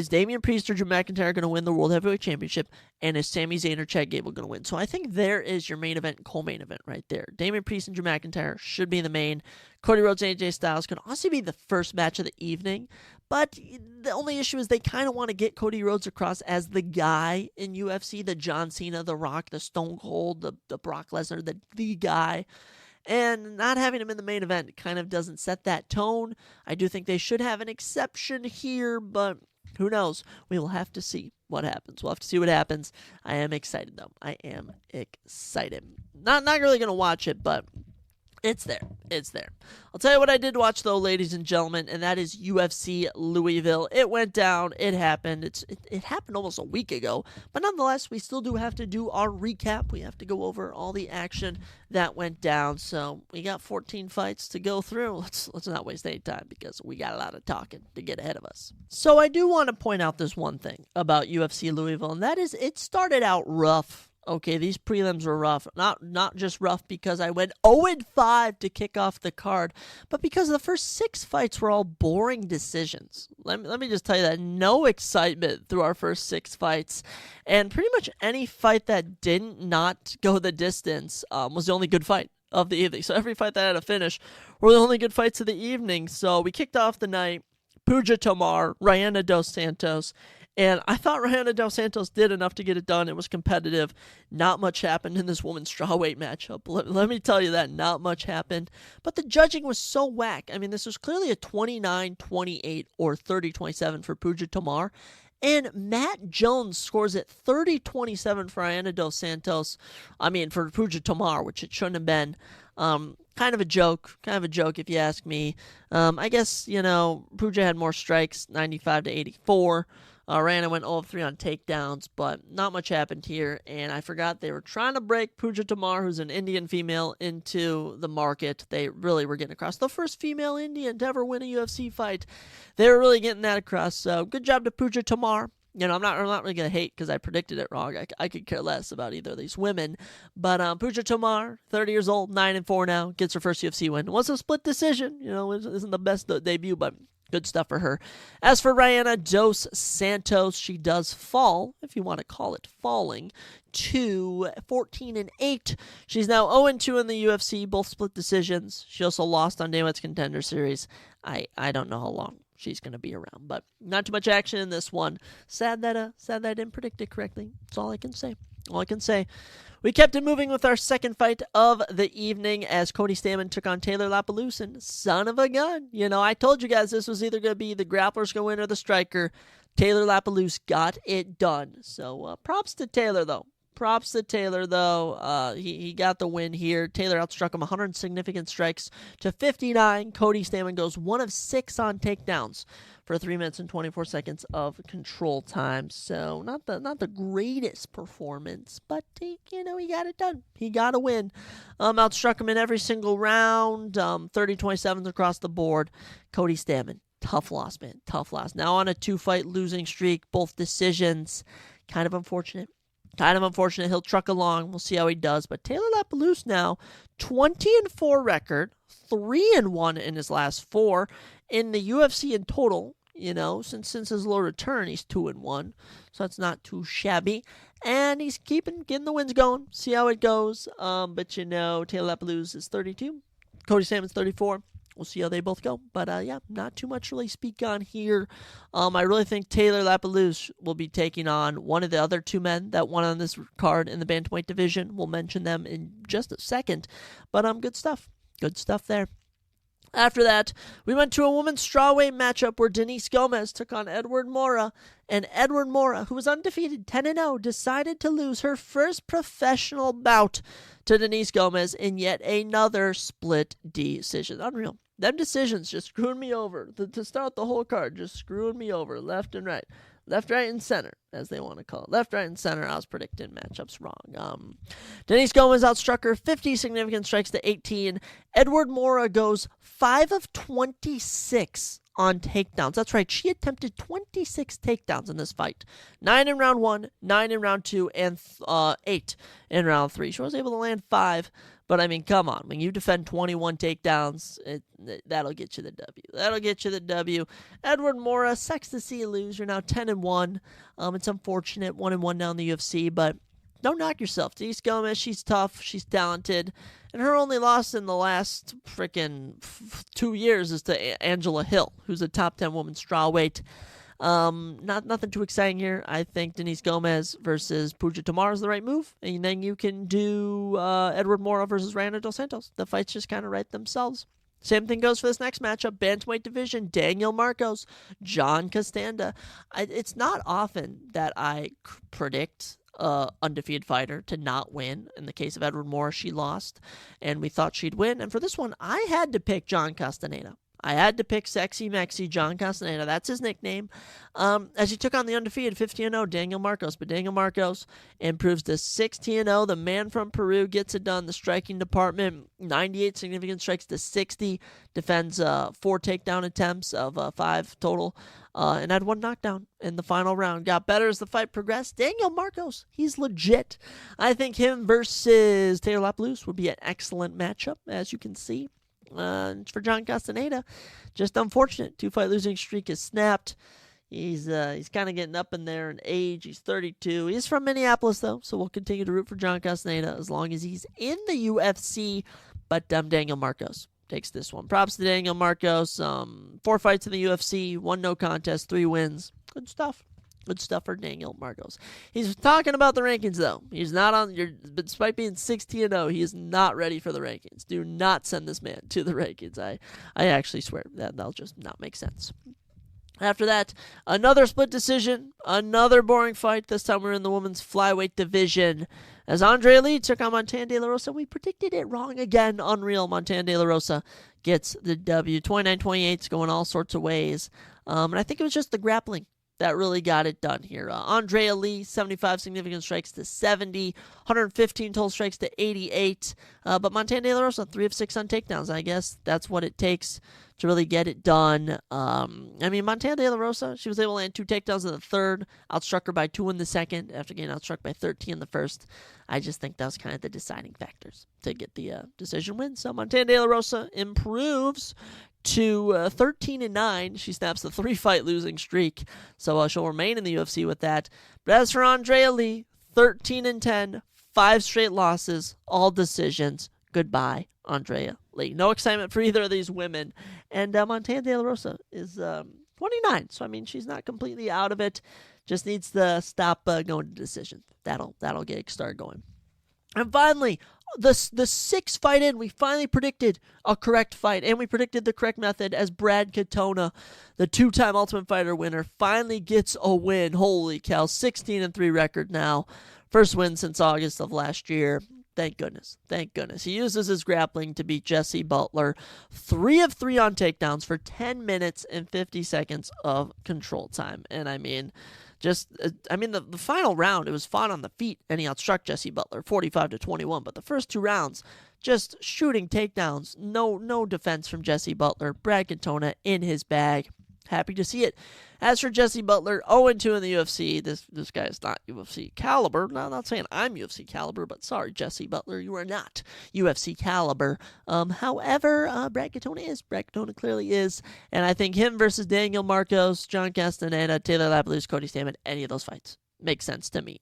Damian Priest or Drew McIntyre going to win the World Heavyweight Championship, and is Sami Zayn or Chad Gable going to win? So I think there is your main event and co-main event right there. Damian Priest and Drew McIntyre should be the main. Cody Rhodes and AJ Styles can also be the first match of the evening, but the only issue is they kind of want to get Cody Rhodes across as the guy in UFC, the John Cena, the Rock, the Stone Cold, the Brock Lesnar, the guy. And not having him in the main event kind of doesn't set that tone. I do think they should have an exception here, but who knows? We will have to see what happens. We'll have to see what happens. I am excited, though. I am excited. Not really going to watch it, but it's there. It's there. I'll tell you what I did watch, though, ladies and gentlemen, and that is UFC Louisville. It went down. It happened. It happened almost a week ago, but nonetheless, we still do have to do our recap. We have to go over all the action that went down. So we got 14 fights to go through. Let's not waste any time because we got a lot of talking to get ahead of us. So I do want to point out this one thing about UFC Louisville, and that is it started out rough. Okay, these prelims were rough. Not just rough because I went 0-5 to kick off the card, but because the first 6 fights were all boring decisions. Let me just tell you that. No excitement through our first 6 fights. And pretty much any fight that didn't not go the distance was the only good fight of the evening. So every fight that had a finish were the only good fights of the evening. So we kicked off the night. Puja Tomar, Rayana Dos Santos. And I thought Rayana Dos Santos did enough to get it done. It was competitive. Not much happened in this women's strawweight matchup. Let me tell you that. Not much happened. But the judging was so whack. I mean, this was clearly a 29-28 or 30-27 for Puja Tomar. And Matt Jones scores at 30-27 for Rayana Dos Santos. I mean, for Puja Tomar, which it shouldn't have been. Kind of a joke if you ask me. I guess, Puja had more strikes, 95-84. Rayana went 0-3 on takedowns, but not much happened here. And I forgot they were trying to break Puja Tomar, who's an Indian female, into the market. They really were getting across. The first female Indian to ever win a UFC fight. They were really getting that across. So good job to Puja Tomar. I'm not really going to hate because I predicted it wrong. I could care less about either of these women. But Puja Tomar, 30 years old, 9-4 now, gets her first UFC win. It was a split decision. It isn't the best debut, but good stuff for her. As for Rayana Dos Santos, she does fall, if you want to call it falling, to 14-8. She's now 0-2 in the UFC, both split decisions. She also lost on Dana White's Contender Series. I don't know how long she's going to be around, but not too much action in this one. Sad that I didn't predict it correctly. That's all I can say. We kept it moving with our second fight of the evening as Cody Stamann took on Taylor Lapaloosin. Son of a gun. I told you guys this was either going to be the grappler's going to win or the striker. Taylor Lapaloosin got it done. So props to Taylor, though. He got the win here. Taylor outstruck him 100 significant strikes to 59. Cody Stamann goes 1 of 6 on takedowns for 3 minutes and 24 seconds of control time. So not the greatest performance, but he got it done. He got a win. Outstruck him in every single round. 30-27 across the board. Cody Stamann, tough loss, man. Tough loss. Now on a 2-fight losing streak, both decisions. Kind of unfortunate. He'll truck along. We'll see how he does. But Taylor Lapaloosin now, 20-4 record, 3-1 in his last 4 in the UFC in total. Since his low return, he's 2-1, so that's not too shabby. And he's getting the wins going. See how it goes. But Taylor Lapaloosin is 32, Cody Stamann's 34. We'll see how they both go. But, not too much really speak on here. I really think Taylor Lapaloosin will be taking on one of the other 2 men that won on this card in the bantamweight division. We'll mention them in just a second. But good stuff. Good stuff there. After that, we went to a women's strawweight matchup where Denise Gomez took on Edward Mora. And Edward Mora, who was undefeated 10-0, decided to lose her first professional bout to Denise Gomez in yet another split decision. Unreal. Them decisions just screwing me over. To start the whole card, just screwing me over left and right. Left, right, and center, as they want to call it. Left, right, and center. I was predicting matchups wrong. Denise Gomez outstruck her 50 significant strikes to 18. Edward Mora goes 5 of 26 on takedowns. That's right. She attempted 26 takedowns in this fight. 9 in round 1, 9 in round 2, and 8 in round 3. She was able to land 5. But, I mean, come on. When you defend 21 takedowns, that'll get you the W. That'll get you the W. Edward Mora, sucks to see you lose. You're now 10-1. It's unfortunate, 1-1 now in the UFC, but don't knock yourself. Denise Gomez, she's tough. She's talented. And her only loss in the last freaking 2 years is to Angela Hill, who's a top 10 woman strawweight. Nothing too exciting here. I think Denise Gomez versus Puja Tamar is the right move, and then you can do Edward Mora versus Rayana Dos Santos. The fights just kind of write themselves. Same thing goes for this next matchup, bantamweight division, Daniel Marcos, John Castanda. It's not often that I predict undefeated fighter to not win. In the case of Edward Mora, she lost, and we thought she'd win. And for this one, I had to pick John Castaneda. I had to pick Sexy Mexi John Castaneda. That's his nickname. As he took on the undefeated 15-0 Daniel Marcos. But Daniel Marcos improves to 16-0. The man from Peru gets it done. The striking department, 98 significant strikes to 60. Defends 4 takedown attempts of 5 total. And had 1 knockdown in the final round. Got better as the fight progressed. Daniel Marcos, he's legit. I think him versus Taylor Lapalus would be an excellent matchup, as you can see. For John Castaneda, just unfortunate. 2-fight losing streak is snapped. He's kind of getting up in there in age. He's 32. He's from Minneapolis, though, so we'll continue to root for John Castaneda as long as he's in the UFC. But Daniel Marcos takes this one. Props to Daniel Marcos. 4 fights in the UFC, 1 no contest, 3 wins. Good stuff. Good stuff for Daniel Marcos. He's talking about the rankings, though. He's not on despite being 16-0, he is not ready for the rankings. Do not send this man to the rankings. I actually swear that'll just not make sense. After that, another split decision, another boring fight. This time we're in the women's flyweight division. As Andrea Lee took on Montana De La Rosa, we predicted it wrong again. Unreal. Montana De La Rosa gets the W. 29-28. It's going all sorts of ways. And I think it was just the grappling that really got it done here. Andrea Lee, 75 significant strikes to 70, 115 total strikes to 88. But Montana De La Rosa, 3 of 6 on takedowns. I guess that's what it takes to really get it done. Montana De La Rosa, she was able to land 2 takedowns in the third, outstruck her by 2 in the second, after getting outstruck by 13 in the first. I just think that was kind of the deciding factors to get the decision win. So Montana De La Rosa improves to 13-9. She snaps the 3-fight losing streak, so she'll remain in the UFC with that. But as for Andrea Lee, 13-10, 5 straight losses, all decisions. Goodbye, Andrea Lee. No excitement for either of these women. And Montana De La Rosa is 29, so she's not completely out of it. Just needs to stop going to decisions. That'll get it started going. And finally, the 6th fight in, we finally predicted a correct fight, and we predicted the correct method as Brad Katona, the 2-time Ultimate Fighter winner, finally gets a win. Holy cow, 16-3 record now. First win since August of last year. Thank goodness. Thank goodness. He uses his grappling to beat Jesse Butler. 3 of 3 on takedowns for 10 minutes and 50 seconds of control time. And the final round, it was fought on the feet, and he outstruck Jesse Butler 45-21. But the first 2 rounds, just shooting takedowns. No defense from Jesse Butler. Brad Katona in his bag. Happy to see it. As for Jesse Butler, 0-2 in the UFC. This guy is not UFC caliber. No, I'm not saying I'm UFC caliber, but sorry, Jesse Butler, you are not UFC caliber. However, Brad Katona is. Brad Katona clearly is. And I think him versus Daniel Marcos, John Castaneda, Taylor Lapalus, Cody Stamann, any of those fights makes sense to me.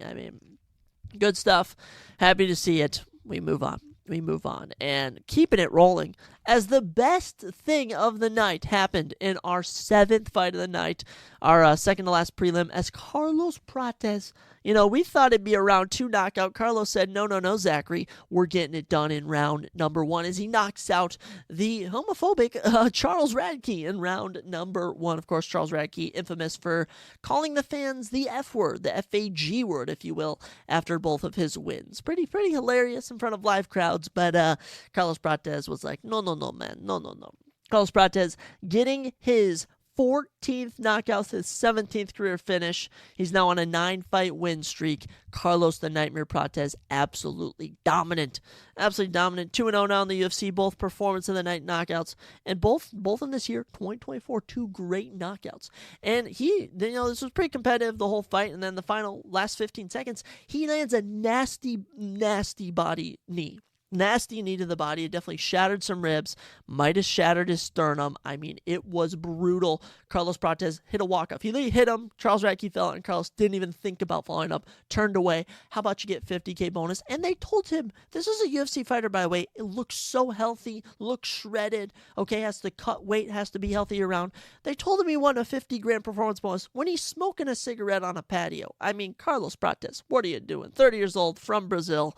Good stuff. Happy to see it. We move on. And keeping it rolling as the best thing of the night happened in our 7th fight of the night, our second to last prelim, as Carlos Prates, we thought it'd be a round 2 knockout. Carlos said, no, Zachary, we're getting it done in round number 1, as he knocks out the homophobic Charles Radke in round number 1. Of course, Charles Radke, infamous for calling the fans the F word, the F-A-G word, if you will, after both of his wins. Pretty hilarious in front of live crowds, but Carlos Prates was like, no, man, no. Carlos Prates getting his 14th knockout, his 17th career finish. He's now on a 9-fight win streak. Carlos the Nightmare Prates, absolutely dominant. Absolutely dominant. 2-0 now in the UFC, both performance of the night knockouts. And both in this year, 2024, 2 great knockouts. And this was pretty competitive the whole fight. And then the final last 15 seconds, he lands a nasty, nasty body knee. Nasty knee to the body. It definitely shattered some ribs. Might have shattered his sternum. I mean, it was brutal. Carlos Prates hit a walk-off. He hit him. Charles Radke fell, and Carlos didn't even think about following up. Turned away. How about you get $50K bonus? And they told him, this is a UFC fighter, by the way. It looks so healthy. Looks shredded. Okay, has to cut weight. Has to be healthy around. They told him he won a 50 grand performance bonus when he's smoking a cigarette on a patio. I mean, Carlos Prates, what are you doing? 30 years old, from Brazil.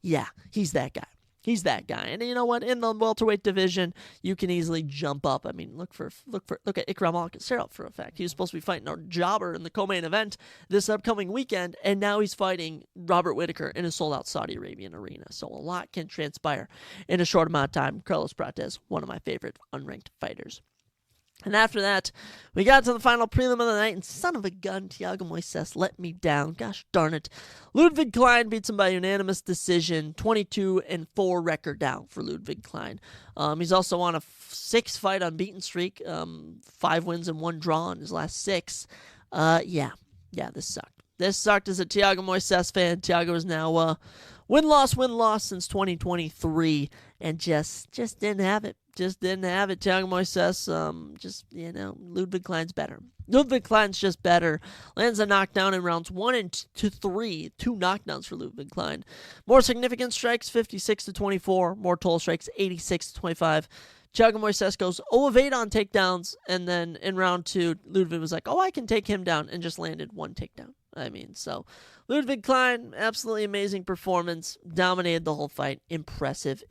Yeah, he's that guy. He's that guy. And you know what? In the welterweight division, you can easily jump up. I mean, look at Ikram Alcacerra for a fact. He was supposed to be fighting our jobber in the co-main event this upcoming weekend, and now he's fighting Robert Whittaker in a sold-out Saudi Arabian arena. So a lot can transpire in a short amount of time. Carlos Prates, one of my favorite unranked fighters. And after that, we got to the final prelim of the night, and son of a gun, Thiago Moises let me down. Gosh darn it. Ludwig Klein beats him by unanimous decision, 22-4 record down for Ludwig Klein. He's also on a 6-fight unbeaten streak, 5 wins and 1 draw in his last 6. Yeah, this sucked. This sucked as a Thiago Moises fan. Thiago is now win-loss since 2023, and just didn't have it. Thiago Moises, Ludwig Klein's better. Ludwig Klein's just better. Lands a knockdown in rounds 1 and 3. 2 knockdowns for Ludwig Klein. More significant strikes, 56-24. More total strikes, 86-25. Thiago Moises goes 0 of 8 on takedowns, and then in round 2, Ludwig was like, I can take him down, and just landed 1 takedown. So Ludwig Klein, absolutely amazing performance. Dominated the whole fight. Impressive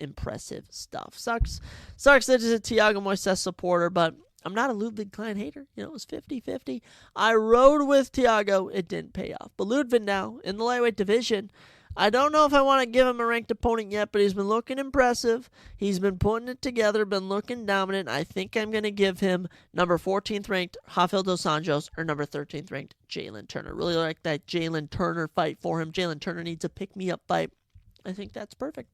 stuff. Sucks that he's a Thiago Moises supporter, but I'm not a Ludwig Klein hater. It was 50-50. I rode with Thiago. It didn't pay off. But Ludwig now, in the lightweight division, I don't know if I want to give him a ranked opponent yet, but he's been looking impressive. He's been putting it together, been looking dominant. I think I'm going to give him number 14th ranked Rafael Dos Anjos or number 13th ranked Jalen Turner. Really like that Jalen Turner fight for him. Jalen Turner needs a pick-me-up fight. I think that's perfect.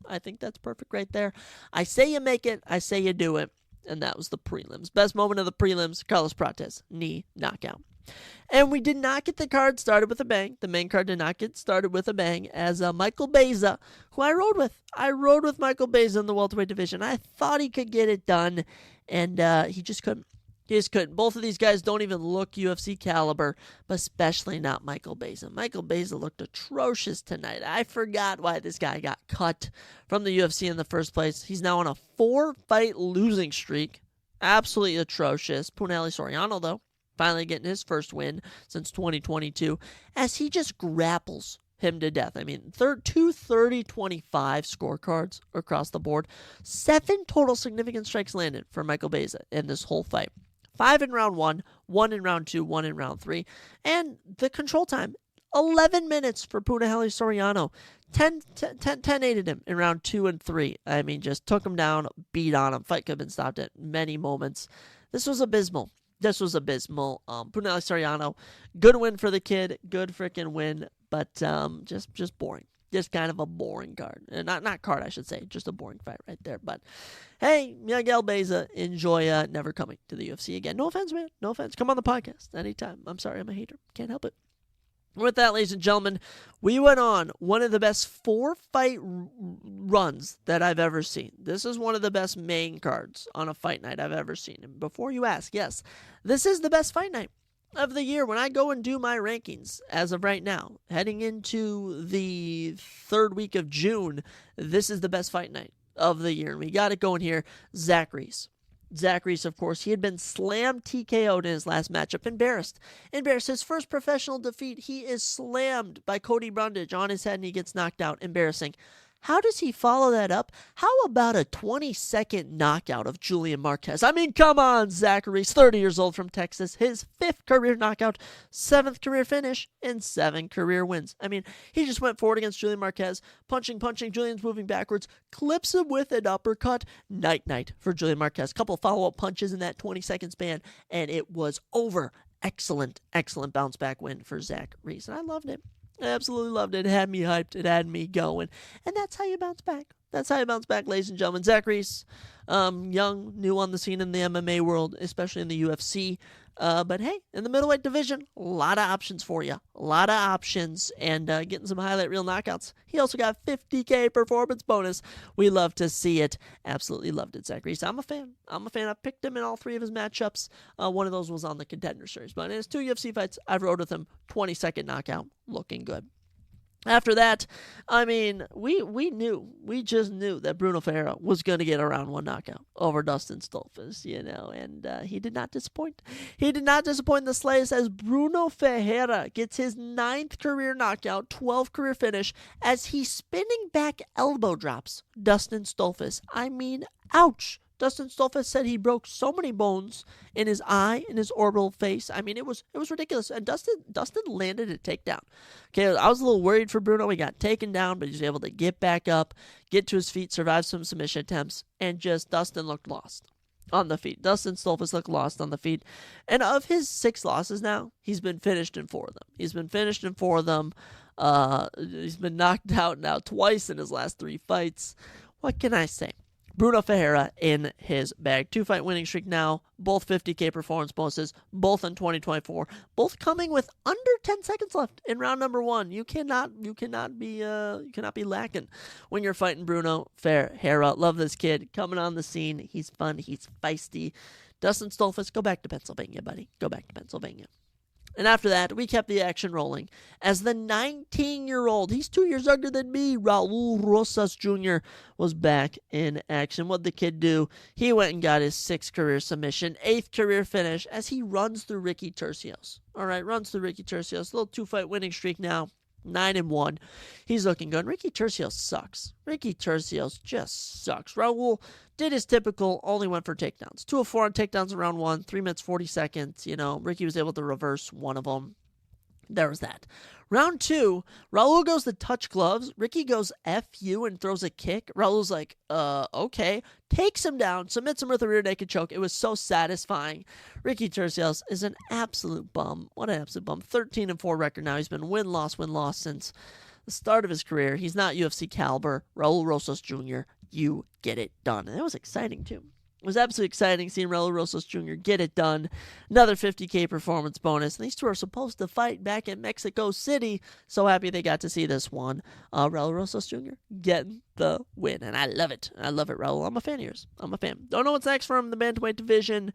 Right there. I say you make it. I say you do it. And that was the prelims. Best moment of the prelims, Carlos Prates, knee knockout. And we did not get the card started with a bang. The main card did not get started with a bang as Michael Beza, who I rode with. I rode with Michael Beza in the welterweight division. I thought he could get it done, and he just couldn't. Both of these guys don't even look UFC caliber, but especially not Michael Beza. Michael Beza looked atrocious tonight. I forgot why this guy got cut from the UFC in the first place. He's now on a 4-fight losing streak. Absolutely atrocious. Punahele Soriano, though, finally getting his first win since 2022, as he just grapples him to death. 2 30-25 scorecards across the board. 7 total significant strikes landed for Michael Beza in this whole fight. 5 in round 1, 1 in round 2, 1 in round 3. And the control time, 11 minutes for Punahele Soriano. 10-8'd him in round 2 and 3. Just took him down, beat on him. Fight could have been stopped at many moments. This was abysmal. Punahele Soriano, good win for the kid. Good freaking win, but just boring. Just kind of a boring card. Not card, I should say. Just a boring fight right there. But, hey, Miguel Beza, enjoy never coming to the UFC again. No offense, man. No offense. Come on the podcast anytime. I'm sorry, I'm a hater. Can't help it. With that, ladies and gentlemen, we went on one of the best 4-fight runs that I've ever seen. This is one of the best main cards on a fight night I've ever seen. And before you ask, yes, this is the best fight night of the year. When I go and do my rankings as of right now, heading into the 3rd week of June, this is the best fight night of the year. And we got it going here. Zach Reese, of course, he had been slammed TKO'd in his last matchup. Embarrassed. His first professional defeat, he is slammed by Cody Brundage on his head and he gets knocked out. Embarrassing. How does he follow that up? How about a 20-second knockout of Julian Marquez? I mean, come on, Zach Reese, 30 years old from Texas, his 5th career knockout, 7th career finish, and 7 career wins. I mean, he just went forward against Julian Marquez, punching, Julian's moving backwards, clips him with an uppercut. Night for Julian Marquez. Couple follow-up punches in that 20-second span, and it was over. Excellent bounce-back win for Zach Reese, and I loved it. I absolutely loved it. It had me hyped. It had me going. And that's how you bounce back. That's how you bounce back, ladies and gentlemen. Zach Reese, young, new on the scene in the MMA world, especially in the UFC. But hey, in the middleweight division, a lot of options for you. A lot of options and getting some highlight reel knockouts. He also got $50K performance bonus. We love to see it. Absolutely loved it, Zach Reese. I'm a fan. I picked him in all 3 of his matchups. One of those was on the Contender Series. But in his 2 UFC fights, I've rode with him. 20-second knockout. Looking good. After that, I mean, we just knew that Bruno Ferreira was going to get a round 1 knockout over Dustin Stoltzfus, and he did not disappoint. He did not disappoint the slightest as Bruno Ferreira gets his 9th career knockout, 12th career finish as he spinning back elbow drops Dustin Stoltzfus. I mean, ouch. Dustin Stoltzfus said he broke so many bones in his eye, in his orbital face. I mean, it was ridiculous. And Dustin landed a takedown. Okay, I was a little worried for Bruno. He got taken down, but he was able to get back up, get to his feet, survive some submission attempts, and just Dustin looked lost on the feet. Dustin Stoltzfus looked lost on the feet. And of his 6 losses now, he's been finished in 4 of them. He's been knocked out now twice in his last 3 fights. What can I say? Bruno Ferreira in his bag. 2-fight winning streak now, both 50K performance bonuses, both in 2024, both coming with under 10 seconds left in round number 1. You cannot be lacking when you're fighting Bruno Ferreira. Love this kid coming on the scene. He's fun. He's feisty. Dustin Stoltzfus, go back to Pennsylvania, buddy. Go back to Pennsylvania. And after that, we kept the action rolling as the 19-year-old, he's 2 years younger than me, Raul Rosas Jr. was back in action. What'd the kid do? He went and got his 6th career submission, 8th career finish as he runs through Ricky Turcios. All right, runs through Ricky Turcios. Little 2-fight winning streak now. 9-1. He's looking good. Ricky Turcios sucks. Ricky Turcios just sucks. Raul did his typical, only went for takedowns. 2 of 4 on takedowns in round 1, 3 minutes, 40 seconds. Ricky was able to reverse one of them. There was that. Round 2, Raul goes to touch gloves. Ricky goes F you and throws a kick. Raul's like, okay. Takes him down, submits him with a rear naked choke. It was so satisfying. Ricky Turcios is an absolute bum. What an absolute bum. 13-4 record now. He's been win-loss since the start of his career. He's not UFC caliber. Raul Rosas Jr., you get it done. And that was exciting, too. It was absolutely exciting seeing Raul Rosas Jr. get it done. Another 50K performance bonus. And these two are supposed to fight back in Mexico City. So happy they got to see this one. Raul Rosas Jr. getting the win. And I love it. Raul. I'm a fan of yours. I'm a fan. Don't know what's next for him in the bantamweight division.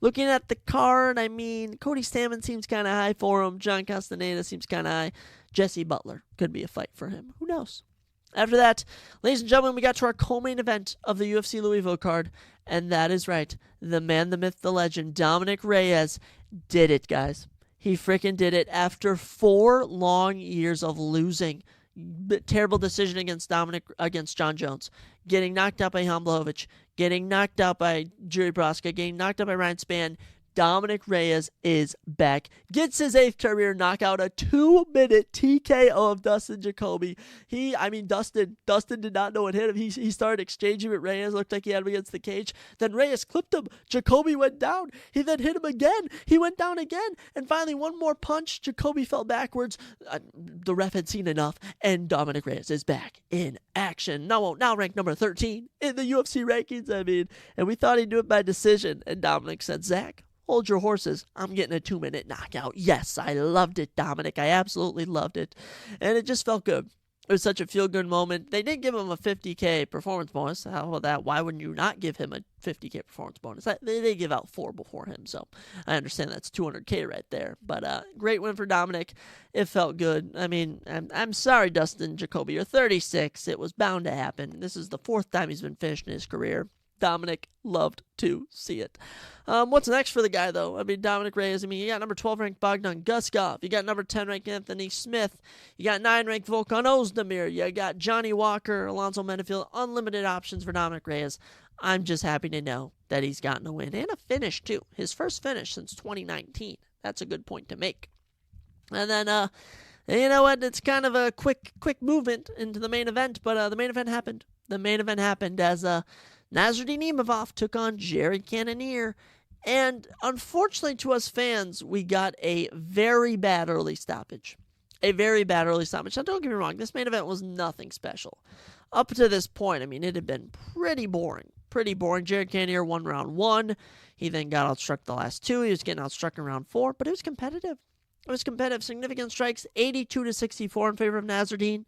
Looking at the card, I mean, Cody Stamann seems kind of high for him. John Castaneda seems kind of high. Jesse Butler could be a fight for him. Who knows? After that, ladies and gentlemen, we got to our co-main event of the UFC Louisville card, and that is right. The man, the myth, the legend, Dominic Reyes did it, guys. He freaking did it after 4 long years of losing. Terrible decision against John Jones. Getting knocked out by Jan Blachowicz. Getting knocked out by Jiri Prochazka. Getting knocked out by Ryan Spann. Dominic Reyes is back. Gets his 8th career knockout, a 2-minute TKO of Dustin Jacoby. Dustin did not know what hit him. He started exchanging with Reyes. Looked like he had him against the cage. Then Reyes clipped him. Jacoby went down. He then hit him again. He went down again. And finally, one more punch. Jacoby fell backwards. The ref had seen enough. And Dominic Reyes is back in action. Now ranked number 13 in the UFC rankings. And we thought he'd do it by decision. And Dominic said, Zach, hold your horses. I'm getting a 2-minute knockout. Yes, I loved it, Dominic. I absolutely loved it. And it just felt good. It was such a feel-good moment. They did give him a 50K performance bonus. How about that? Why wouldn't you not give him a 50K performance bonus? They give out 4 before him, so I understand that's 200K right there. But great win for Dominic. It felt good. I'm sorry, Dustin Jacoby. You're 36. It was bound to happen. This is the 4th time he's been finished in his career. Dominic loved to see it. What's next for the guy, though? I mean, Dominic Reyes. I mean, you got number 12 ranked Bogdan Guskov. You got number 10 ranked Anthony Smith. You got 9 ranked Volkan Ozdemir. You got Johnny Walker, Alonzo Menefield. Unlimited options for Dominic Reyes. I'm just happy to know that he's gotten a win and a finish, too. His first finish since 2019. That's a good point to make. And then, you know what? It's kind of a quick movement into the main event, but the main event happened. The main event happened as Nasruddin Imavov took on Jared Cannonier. And unfortunately to us fans, we got a very bad early stoppage. Now, don't get me wrong, this main event was nothing special. Up to this point, I mean, it had been pretty boring. Jared Cannonier won round 1. He then got outstruck the last 2. He was getting outstruck in round 4, but it was competitive. Significant strikes, 82-64 in favor of Nasruddin.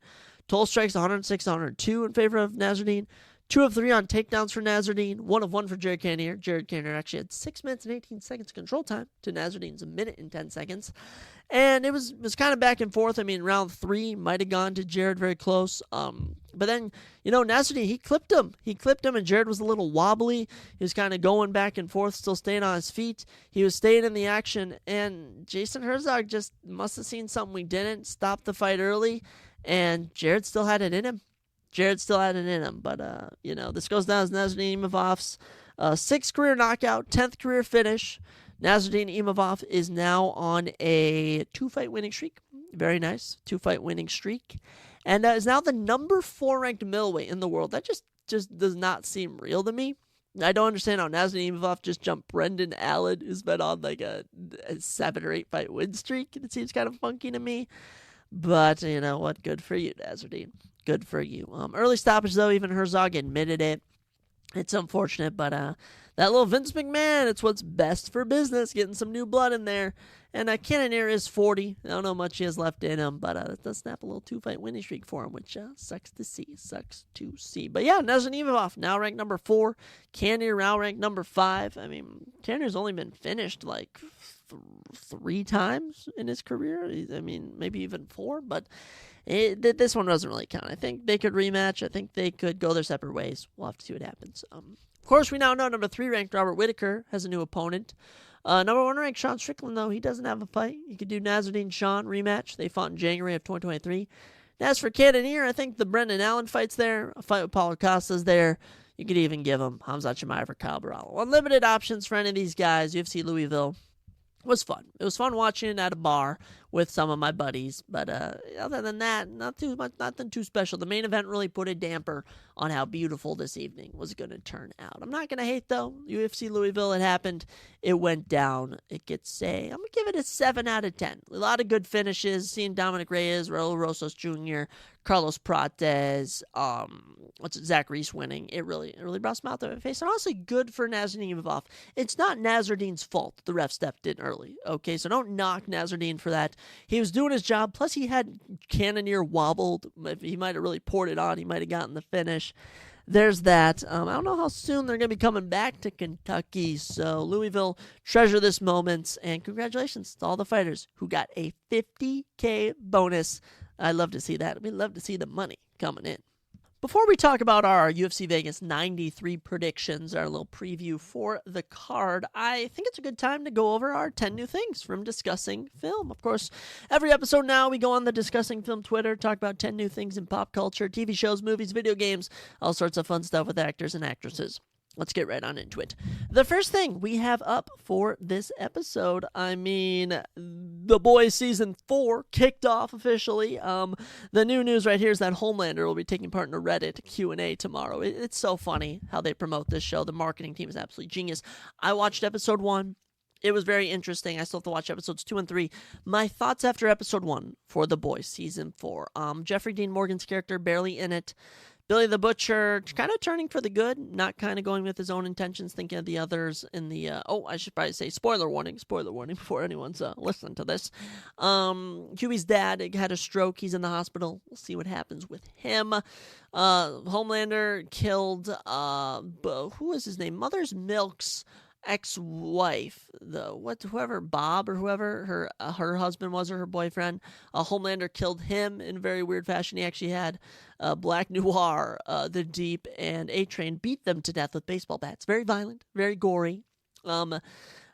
Total strikes, 106-102 in favor of Nasruddin. 2 of 3 on takedowns for Nasruddin. 1 of 1 for Jared Cannonier. Jared Cannonier actually had 6 minutes and 18 seconds control time to Nasruddin's 1 minute and 10 seconds. And it was kind of back and forth. I mean, round 3 might have gone to Jared very close. But then, you know, Nasruddin, he clipped him, and Jared was a little wobbly. He was kind of going back and forth, still staying on his feet. He was staying in the action, and Jason Herzog just must have seen something we didn't, stopped the fight early, and Jared still had it in him. But, you know, this goes down as Nasruddin Imavov's 6th career knockout, 10th career finish. Nasruddin Imavov is now on a 2-fight winning streak. Very nice, 2-fight winning streak. And is now the number 4 ranked middleweight in the world. That just does not seem real to me. I don't understand how Nasruddin Imavov just jumped Brendan Allen, who's been on like a 7 or 8 fight win streak. It seems kind of funky to me. But you know what? Good for you, Nasruddin. Good for you. Early stoppage, though, even Herzog admitted it. It's unfortunate, but that little Vince McMahon, it's what's best for business, getting some new blood in there. And Cannonier is 40. I don't know how much he has left in him, but that does snap a little 2-fight winning streak for him, which sucks to see. But yeah, Nasruddin Imavov now ranked number 4. Cannonier now ranked number 5. I mean, Cannonier's only been finished like 3 times in his career. I mean, maybe even 4, but this one doesn't really count. I think they could rematch. I think they could go their separate ways. We'll have to see what happens. Of course, we now know number 3 ranked Robert Whittaker has a new opponent. Number 1 ranked Sean Strickland, though, he doesn't have a fight. You could do Nasruddin-Sean rematch. They fought in January of 2023. And as for Cannonier, I think the Brendan Allen fight's there. A fight with Paulo Costa's there. You could even give him Hamzat Chimaev or Kyle Barallo. Unlimited options for any of these guys. UFC Louisville was fun. It was fun watching it at a bar with some of my buddies, but other than that, nothing too special. The main event really put a damper on how beautiful this evening was going to turn out. I'm not going to hate, though. UFC Louisville, it happened. It went down. It gets I'm going to give it a 7 out of 10. A lot of good finishes. Seeing Dominic Reyes, Raul Rosas Jr., Carlos Prates, Zach Reese winning. It really brought a smile to my face. And honestly, good for Nasruddin Imavov. It's not Nasruddin's fault the ref stepped in early. Okay, so don't knock Nasruddin for that. He was doing his job. Plus, he had Cannonier wobbled. If he might have really poured it on, he might have gotten the finish. There's that. I don't know how soon they're going to be coming back to Kentucky. So Louisville, treasure this moment. And congratulations to all the fighters who got a $50K bonus. I love to see that. We love to see the money coming in. Before we talk about our UFC Vegas 93 predictions, our little preview for the card, I think it's a good time to go over our 10 new things from Discussing Film. Of course, every episode now we go on the Discussing Film Twitter, talk about 10 new things in pop culture, TV shows, movies, video games, all sorts of fun stuff with actors and actresses. Let's get right on into it. The first thing we have up for this episode, I mean, The Boys Season 4 kicked off officially. The new news right here is that Homelander will be taking part in a Reddit Q&A tomorrow. It's so funny how they promote this show. The marketing team is absolutely genius. I watched episode 1. It was very interesting. I still have to watch episodes 2 and 3. My thoughts after episode 1 for The Boys Season 4. Jeffrey Dean Morgan's character barely in it. Billy the Butcher kind of turning for the good, not kind of going with his own intentions, thinking of the others in the, I should probably say spoiler warning before anyone's listening to this. Huey's dad had a stroke. He's in the hospital. We'll see what happens with him. Homelander killed, who is his name? Mother's Milk's ex-wife, whoever Bob or whoever her husband was, or her boyfriend. Homelander killed him in a very weird fashion. He actually had Black Noir, The Deep, and A-Train beat them to death with baseball bats. Very violent, very gory.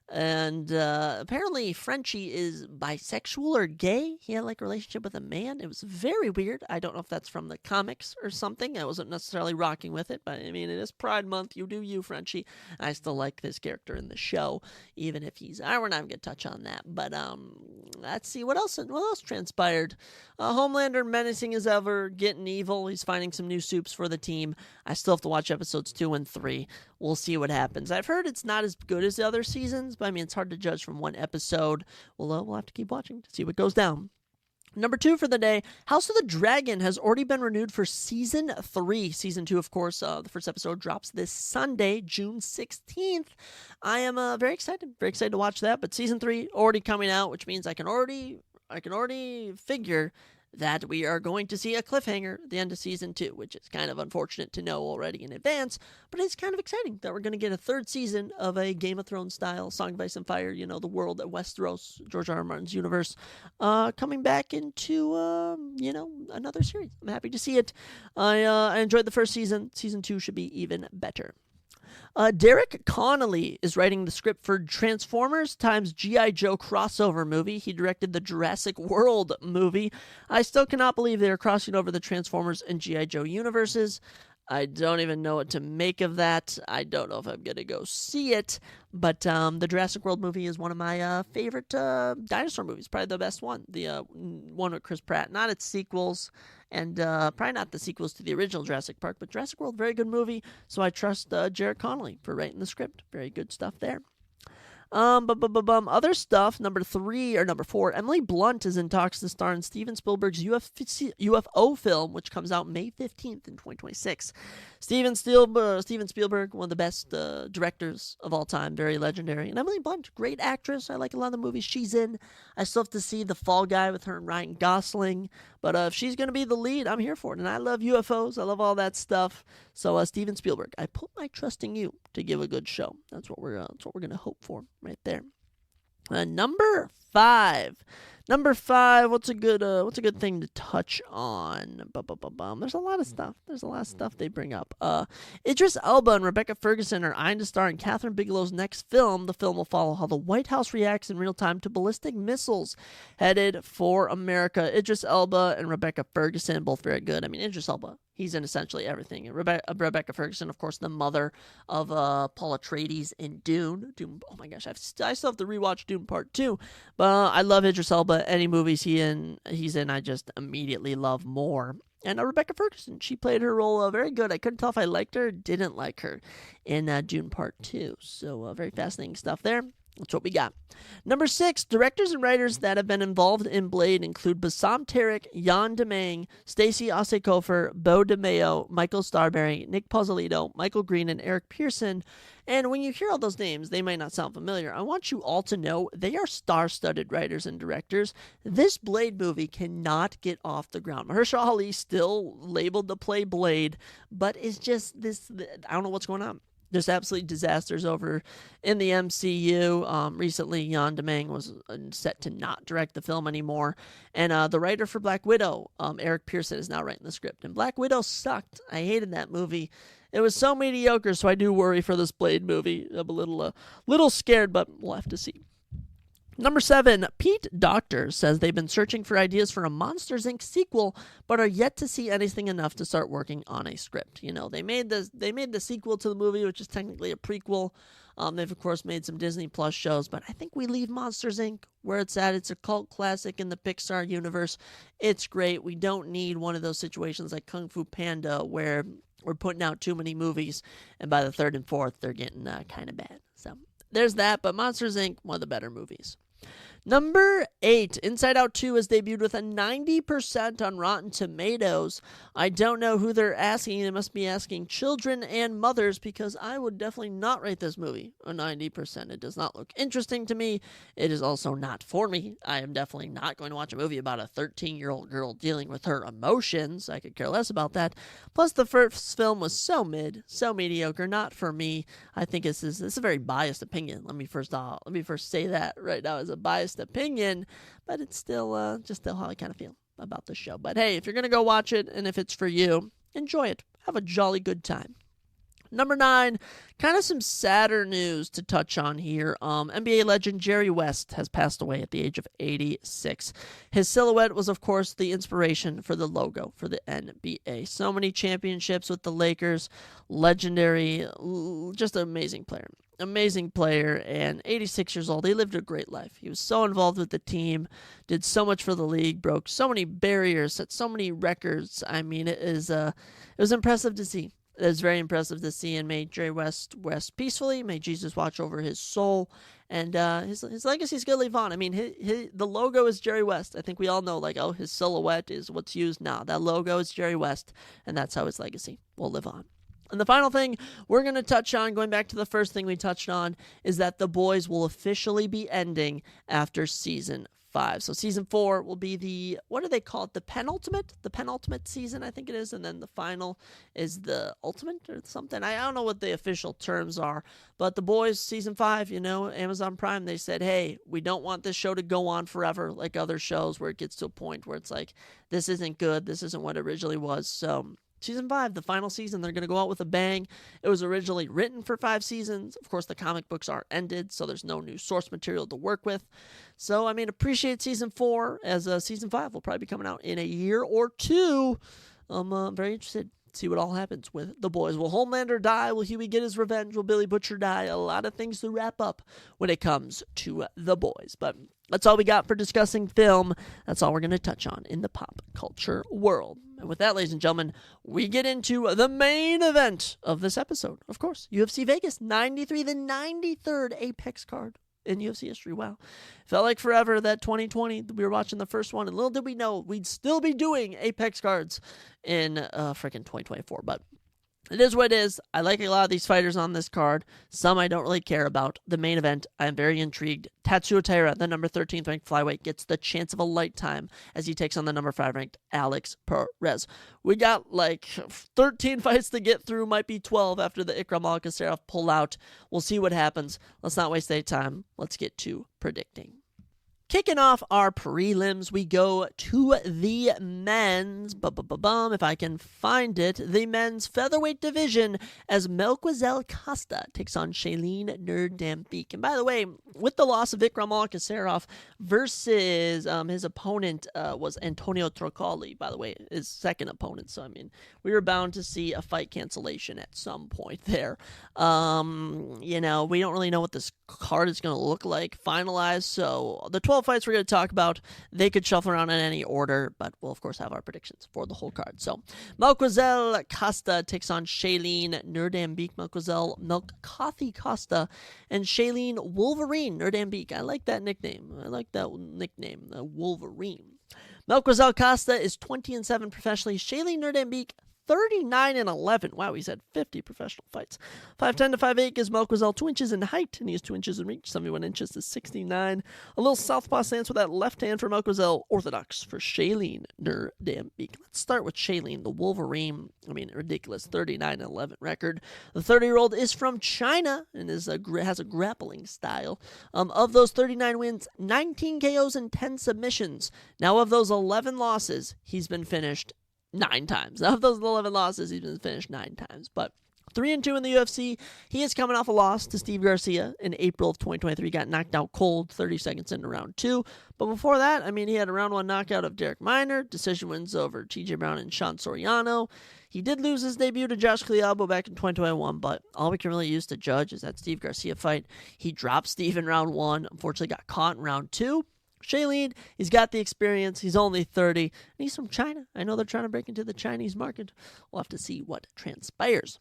And apparently Frenchie is bisexual or gay. He had like a relationship with a man. It was very weird. I don't know if that's from the comics or something. I wasn't necessarily rocking with it, but I mean, it is Pride Month. You do you, Frenchie. I still like this character in the show, even if he's. We're not even gonna touch on that. But let's see what else transpired. Homelander menacing as ever, getting evil. He's finding some new soups for the team. I still have to watch episodes 2 and 3. We'll see what happens. I've heard it's not as good as the other seasons, but I mean, it's hard to judge from one episode. We'll have to keep watching to see what goes down. Number 2 for the day, House of the Dragon has already been renewed for Season 3. Season 2, of course, the first episode drops this Sunday, June 16th. I am very excited to watch that, but Season 3 already coming out, which means I can already figure that we are going to see a cliffhanger at the end of Season 2, which is kind of unfortunate to know already in advance, but it's kind of exciting that we're going to get a 3rd season of a Game of Thrones style Song of Ice and Fire, the world at Westeros, George R. R. Martin's universe, coming back into, another series. I'm happy to see it. I enjoyed the first season. Season 2 should be even better. Derek Connolly is writing the script for Transformers times G.I. Joe crossover movie. He directed the Jurassic World movie. I still cannot believe they are crossing over the Transformers and G.I. Joe universes. I don't even know what to make of that. I don't know if I'm going to go see it. But the Jurassic World movie is one of my favorite dinosaur movies. Probably the best one. The one with Chris Pratt. Not its sequels. And probably not the sequels to the original Jurassic Park. But Jurassic World, very good movie. So I trust Jared Connolly for writing the script. Very good stuff there. Other stuff, number 4, Emily Blunt is in talks to star in Steven Spielberg's UFO film, which comes out May 15th in 2026. Steven Spielberg, one of the best directors of all time, very legendary. And Emily Blunt, great actress. I like a lot of the movies she's in. I still have to see The Fall Guy with her and Ryan Gosling. But if she's going to be the lead, I'm here for it. And I love UFOs. I love all that stuff. So Steven Spielberg, I put my trust in you to give a good show. That's what we're going to hope for right there. Number 5. What's a good thing to touch on? There's a lot of stuff they bring up. Idris Elba and Rebecca Ferguson are eyeing to star in Catherine Bigelow's next film. The film will follow how the White House reacts in real time to ballistic missiles headed for America. Idris Elba and Rebecca Ferguson, both very good. I mean, Idris Elba, he's in essentially everything. Rebecca Ferguson, of course, the mother of Paul Atreides in Dune. Oh my gosh, I still have to rewatch Dune Part 2. But I love Idris Elba. Any movies he's in, I just immediately love more. And Rebecca Ferguson, she played her role very good. I couldn't tell if I liked her or didn't like her in Dune Part 2. So very fascinating stuff there. That's what we got. Number 6, directors and writers that have been involved in Blade include Bassam Tarek, Jan DeMang, Stacey Osei-Kofer, Bo DeMeo, Michael Starberry, Nick Pozzolito, Michael Green, and Eric Pearson. And when you hear all those names, they might not sound familiar. I want you all to know they are star-studded writers and directors. This Blade movie cannot get off the ground. Mahershala Ali still labeled to play Blade, but it's just this, I don't know what's going on. There's absolutely disasters over in the MCU. Recently, Jan DeMang was set to not direct the film anymore. And the writer for Black Widow, Eric Pearson, is now writing the script. And Black Widow sucked. I hated that movie. It was so mediocre, so I do worry for this Blade movie. I'm a little scared, but we'll have to see. Number 7, Pete Docter says they've been searching for ideas for a Monsters, Inc. sequel, but are yet to see anything enough to start working on a script. They made the sequel to the movie, which is technically a prequel. They've, of course, made some Disney Plus shows, but I think we leave Monsters, Inc. where it's at. It's a cult classic in the Pixar universe. It's great. We don't need one of those situations like Kung Fu Panda where we're putting out too many movies, and by the 3rd and 4th, they're getting kind of bad. So there's that, but Monsters, Inc., one of the better movies. Number 8, Inside Out 2 has debuted with a 90% on Rotten Tomatoes. I don't know who they're asking. They must be asking children and mothers, because I would definitely not rate this movie a 90%. It does not look interesting to me. It is also not for me. I am definitely not going to watch a movie about a 13-year-old girl dealing with her emotions. I could care less about that. Plus, the first film was so mediocre, not for me. I think this is a very biased opinion. Let me first say that right now as a biased opinion, but it's still just how I kind of feel about the show. But hey, if you're gonna go watch it, and if it's for you, enjoy it. Have a jolly good time. Number 9, kind of some sadder news to touch on here. NBA legend Jerry West has passed away at the age of 86. His silhouette was, of course, the inspiration for the logo for the NBA. So many championships with the Lakers, legendary, just an amazing player. Amazing player, and 86 years old. He lived a great life. He was so involved with the team, did so much for the league, broke so many barriers, set so many records. I mean, it was impressive to see. It was very impressive to see, and may Jerry West rest peacefully. May Jesus watch over his soul, and his legacy is going to live on. I mean, the logo is Jerry West. I think we all know, his silhouette is what's used now. That logo is Jerry West, and that's how his legacy will live on. And the final thing we're going to touch on, going back to the first thing we touched on, is that The Boys will officially be ending after Season 5. So Season 4 will be the, what do they call it, the penultimate season, I think it is, and then the final is the ultimate or something. I don't know what the official terms are, but The Boys Season 5, Amazon Prime, they said, hey, we don't want this show to go on forever like other shows where it gets to a point where it's like, this isn't good, this isn't what it originally was, so Season 5, the final season, they're going to go out with a bang. It was originally written for 5 seasons. Of course, the comic books are ended, so there's no new source material to work with. So, appreciate Season 4, as Season 5 will probably be coming out in a year or two. I'm very interested to see what all happens with The Boys. Will Homelander die? Will Huey get his revenge? Will Billy Butcher die? A lot of things to wrap up when it comes to The Boys. But that's all we got for discussing film. That's all we're going to touch on in the pop culture world. And with that, ladies and gentlemen, we get into the main event of this episode. Of course, UFC Vegas 93, the 93rd Apex card in UFC history. Wow. Felt like forever that 2020, we were watching the first one, and little did we know we'd still be doing Apex cards in freaking 2024. But it is what it is. I like a lot of these fighters on this card. Some I don't really care about. The main event, I am very intrigued. Tatsuya Taira, the number 13th ranked flyweight, gets the chance of a lifetime as he takes on the number 5 ranked Alex Perez. We got 13 fights to get through, might be 12 after the Ikram Alkaserov pullout. We'll see what happens. Let's not waste any time. Let's get to predicting. Kicking off our prelims, we go to the men's, if I can find it, the men's featherweight division as Melquizael Costa takes on Shailene Nerdambeek. And by the way, with the loss of Ikram Alkaserov versus his opponent was Antonio Trocoli, by the way, his second opponent. So, we were bound to see a fight cancellation at some point there. We don't really know what this card is going to look like finalized, so the 12 fights we're going to talk about, they could shuffle around in any order, but we'll of course have our predictions for the whole card. So Melquizael Costa takes on Shailene Nerdambeek. Melkathi Costa and Shailene Wolverine Nerdambeek. I like that nickname. Wolverine. Melquizael Costa is 20-7 professionally. Shailene Nerdambeek 39-11. Wow, he's had 50 professional fights. 5'10" to 5'8" gives Melquizael 2 inches in height, and he has 2 inches in reach, 71 inches to 69. A little southpaw stance with that left hand for Melquizael, orthodox for Shailene Nerdambeek. Let's start with Shailene, the Wolverine. Ridiculous 39-11 record. The 30-year-old is from China and has a grappling style. Of those 39 wins, 19 KOs and 10 submissions. Now, of those 11 losses, he's been finished 9 times. Of those 11 losses, he's been finished 9 times. But 3-2 in the UFC. He is coming off a loss to Steve Garcia in April of 2023. Got knocked out cold 30 seconds into round 2. But before that, he had a round 1 knockout of Derek Minor, decision wins over TJ Brown and Sean Soriano. He did lose his debut to Josh Clealbo back in 2021, but all we can really use to judge is that Steve Garcia fight. He dropped Steve in round 1, unfortunately got caught in round 2. Shailene, he's got the experience. He's only 30, and he's from China. I know they're trying to break into the Chinese market. We'll have to see what transpires.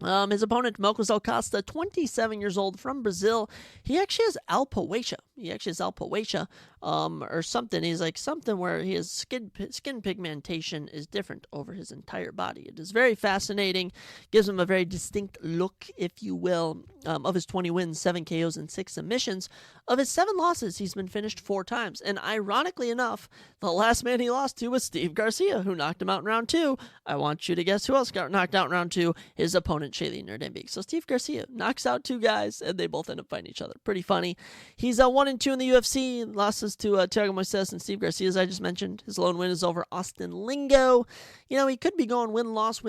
His opponent, Mocos Costa, 27 years old from Brazil. He actually has alopecia. Or something. He's like something where his skin pigmentation is different over his entire body. It is very fascinating. Gives him a very distinct look, if you will. Of his 20 wins, 7 KOs, and 6 submissions. Of his 7 losses, he's been finished 4 times. And ironically enough, the last man he lost to was Steve Garcia, who knocked him out in round 2. I want you to guess who else got knocked out in round 2. His opponent, Shailene Nerdembeek. So Steve Garcia knocks out 2 guys, and they both end up fighting each other. Pretty funny. He's 1-2 in the UFC. Losses to Thiago Moises and Steve Garcia, as I just mentioned. His lone win is over Austin Lingo. You know, he could be going win-loss,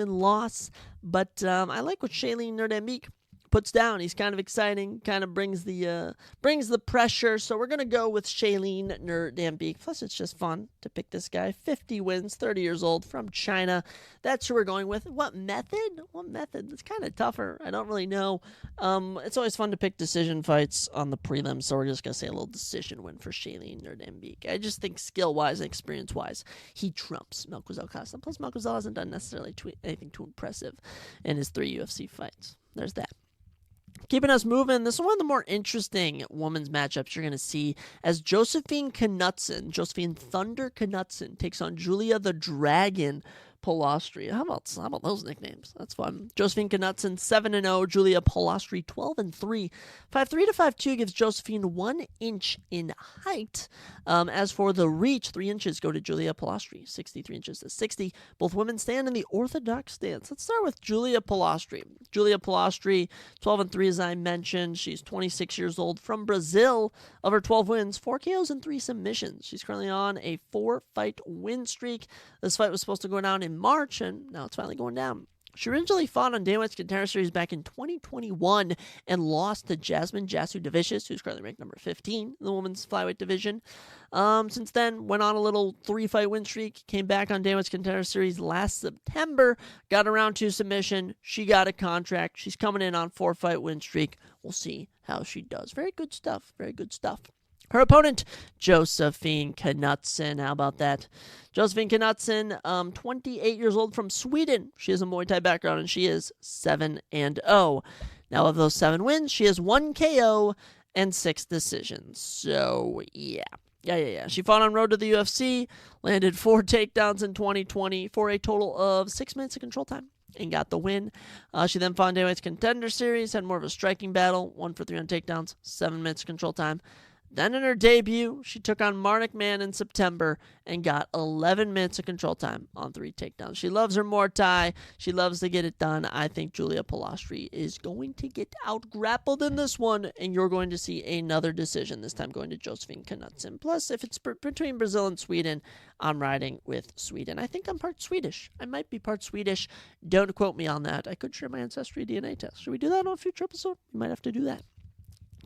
but I like what Shailene Nerdembeek puts down. He's kind of exciting, kind of brings the pressure. So we're going to go with Shailene Nerdembeek. Plus, it's just fun to pick this guy. 50 wins, 30 years old, from China. That's who we're going with. What method? It's kind of tougher. I don't really know. It's always fun to pick decision fights on the prelims, so we're just going to say a little decision win for Shailene Nerdembeek. I just think skill-wise and experience-wise, he trumps Melquizael Costa. Plus, Melquizael hasn't done necessarily anything too impressive in his 3 UFC fights. There's that. Keeping us moving, this is one of the more interesting women's matchups you're going to see as Josephine Thunder Knutson takes on Julia the Dragon Polastri. How about those nicknames? That's fun. Josephine Knutson 7-0, Julia Polastri 12-3. 5'3" to 5'2" gives Josephine 1 inch in height. As for the reach, 3 inches go to Julia Polastri, 63 inches to 60. Both women stand in the orthodox stance. Let's start with Julia Polastri. Julia Polastri, 12-3, as I mentioned. She's 26 years old from Brazil. Of her 12 wins, 4 KOs and 3 submissions. She's currently on a 4-fight win streak. This fight was supposed to go down in March, and now it's finally going down. She originally fought on Dana White's Contender Series back in 2021 and lost to Jasmine Jasudavicius, who's currently ranked number 15 in the women's flyweight division. Since then, went on a little 3-fight win streak, came back on Dana White's Contender Series last September, got a round 2 submission. She got a contract. She's coming in on 4-fight win streak. We'll see how she does. Very good stuff. Her opponent, Josephine Knutson. How about that? Josephine Knutson, 28 years old from Sweden. She has a Muay Thai background, and she is 7-0. Now, of those 7 wins, she has 1 KO and 6 decisions. So, yeah. She fought on road to the UFC, landed 4 takedowns in 2020 for a total of 6 minutes of control time, and got the win. She then fought in Dana White's Contender Series, had more of a striking battle, 1 for 3 on takedowns, 7 minutes of control time. Then in her debut, she took on Marnik Man in September and got 11 minutes of control time on 3 takedowns. She loves her Muay Thai. She loves to get it done. I think Julia Polastri is going to get out-grappled in this one, and you're going to see another decision, this time going to Josephine Knutson. Plus, if it's between Brazil and Sweden, I'm riding with Sweden. I think I'm part Swedish. I might be part Swedish. Don't quote me on that. I could share my ancestry DNA test. Should we do that on a future episode? We might have to do that.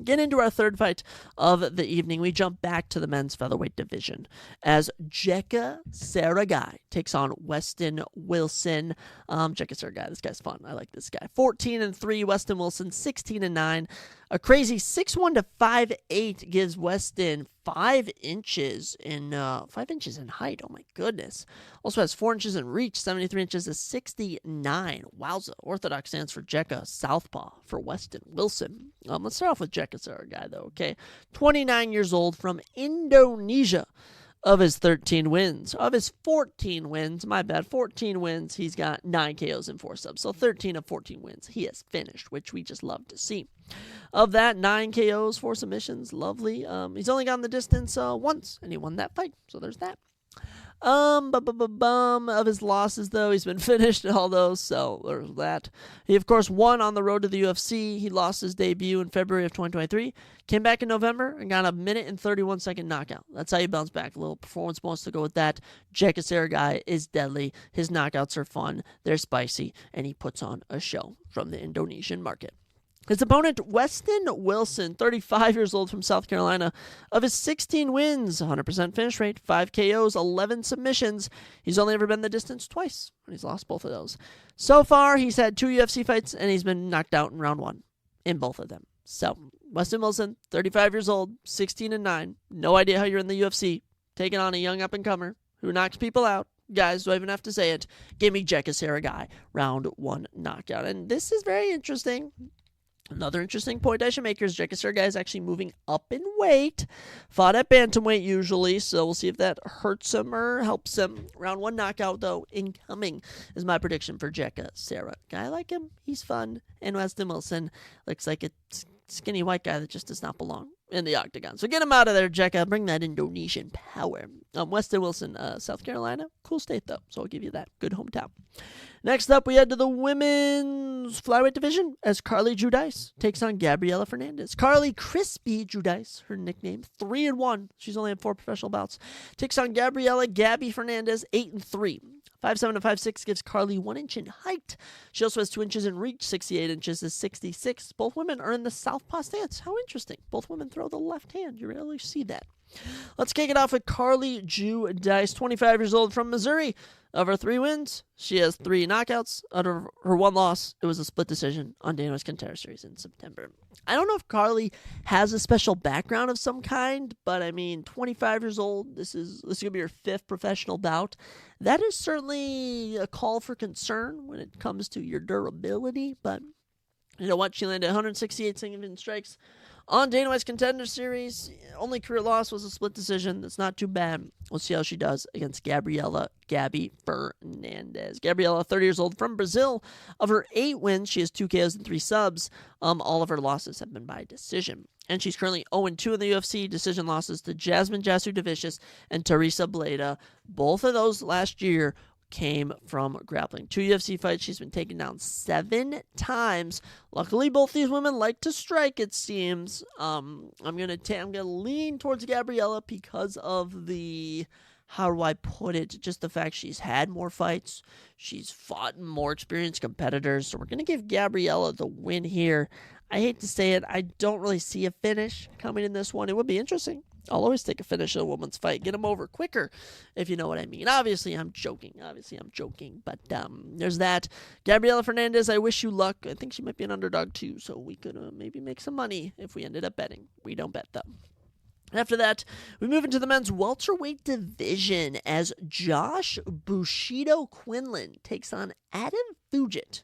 Get into our third fight of the evening. We jump back to the men's featherweight division as Jekka Saragai takes on Weston Wilson. Jekka Saragai, this guy's fun. I like this guy. 14-3, Weston Wilson 16-9. A crazy 6'1" to 5'8" gives Weston 5 inches in height. Oh my goodness. Also has 4 inches in reach, 73 inches to 69. Wowza. Orthodox stands for Jekka, southpaw for Weston Wilson. Let's start off with Jekka Saragai though, okay? 29 years old from Indonesia. Of his 13 wins, of his 14 wins, 14 wins, he's got 9 KOs and 4 subs. So 13 of 14 wins he has finished, which we just love to see. Of that, 9 KOs, 4 submissions, lovely. He's only gone the distance once, and he won that fight. So there's that. Of his losses, though, he's been finished in all those, so there's that. He, of course, won on the road to the UFC. He lost his debut in February of 2023, came back in November, and got a 1:31 knockout. That's how you bounce back. A little performance bonus to go with that. Jekka Saragai is deadly. His knockouts are fun. They're spicy, and he puts on a show from the Indonesian market. His opponent, Weston Wilson, 35 years old from South Carolina. Of his 16 wins, 100% finish rate, 5 KOs, 11 submissions. He's only ever been the distance twice, and he's lost both of those. So far, he's had 2 UFC fights, and he's been knocked out in round 1 in both of them. So, Weston Wilson, 35 years old, 16-9. No idea how you're in the UFC, taking on a young up-and-comer who knocks people out, guys, do I even have to say it? Gave me Jekka Saragai round 1 knockout. And this is very interesting. Another interesting point I should make here is Jekka Saragai is actually moving up in weight. Fought at bantamweight usually, so we'll see if that hurts him or helps him. Round 1 knockout, though, incoming is my prediction for Jekka Saragai. I like him. He's fun. And Weston Wilson looks like a skinny white guy that just does not belong in the octagon. So get him out of there, Jekka. Bring that Indonesian power. Weston Wilson, South Carolina. Cool state, though, so I'll give you that. Good hometown. Next up, we head to the women's flyweight division as Carly Giudice takes on Gabriela Fernandez. Carly Crispy Giudice, her nickname, 3-1. She's only had 4 professional bouts. Takes on Gabriela Gabby Fernandez, 8-3. 5'7" to 5'6" gives Carly 1 inch in height. She also has 2 inches in reach. 68 inches is 66. Both women are in the southpaw stance. How interesting. Both women throw the left hand. You rarely see that. Let's kick it off with Carly Giudice, 25 years old from Missouri. Of her 3 wins, she has 3 knockouts. Out of her 1 loss, it was a split decision on Dana White's Contender Series in September. I don't know if Carly has a special background of some kind, but I mean, 25 years old, this is going to be her 5th professional bout. That is certainly a call for concern when it comes to your durability, but you know what? She landed 168 significant strikes on Dana White's Contender Series. Only career loss was a split decision. That's not too bad. We'll see how she does against Gabby Fernandez. Gabriela, 30 years old, from Brazil. Of her 8 wins, she has 2 KOs and 3 subs. All of her losses have been by decision. And she's currently 0-2 in the UFC. Decision losses to Jasmine Jasudavicius and Teresa Bleda. Both of those last year came from grappling. 2 UFC fights. She's been taken down 7 times. Luckily, both these women like to strike, it seems. I'm gonna lean towards Gabriela because of the, how do I put it, just the fact she's had more fights. She's fought more experienced competitors. So we're gonna give Gabriela the win here. I hate to say it, I don't really see a finish coming in this one. It would be interesting. I'll always take a finish in a woman's fight. Get them over quicker, if you know what I mean. Obviously, I'm joking. But there's that. Gabriela Fernandez, I wish you luck. I think she might be an underdog, too, so we could maybe make some money if we ended up betting. We don't bet, though. After that, we move into the men's welterweight division as Josh Bushido Quinlan takes on Adam Fugit.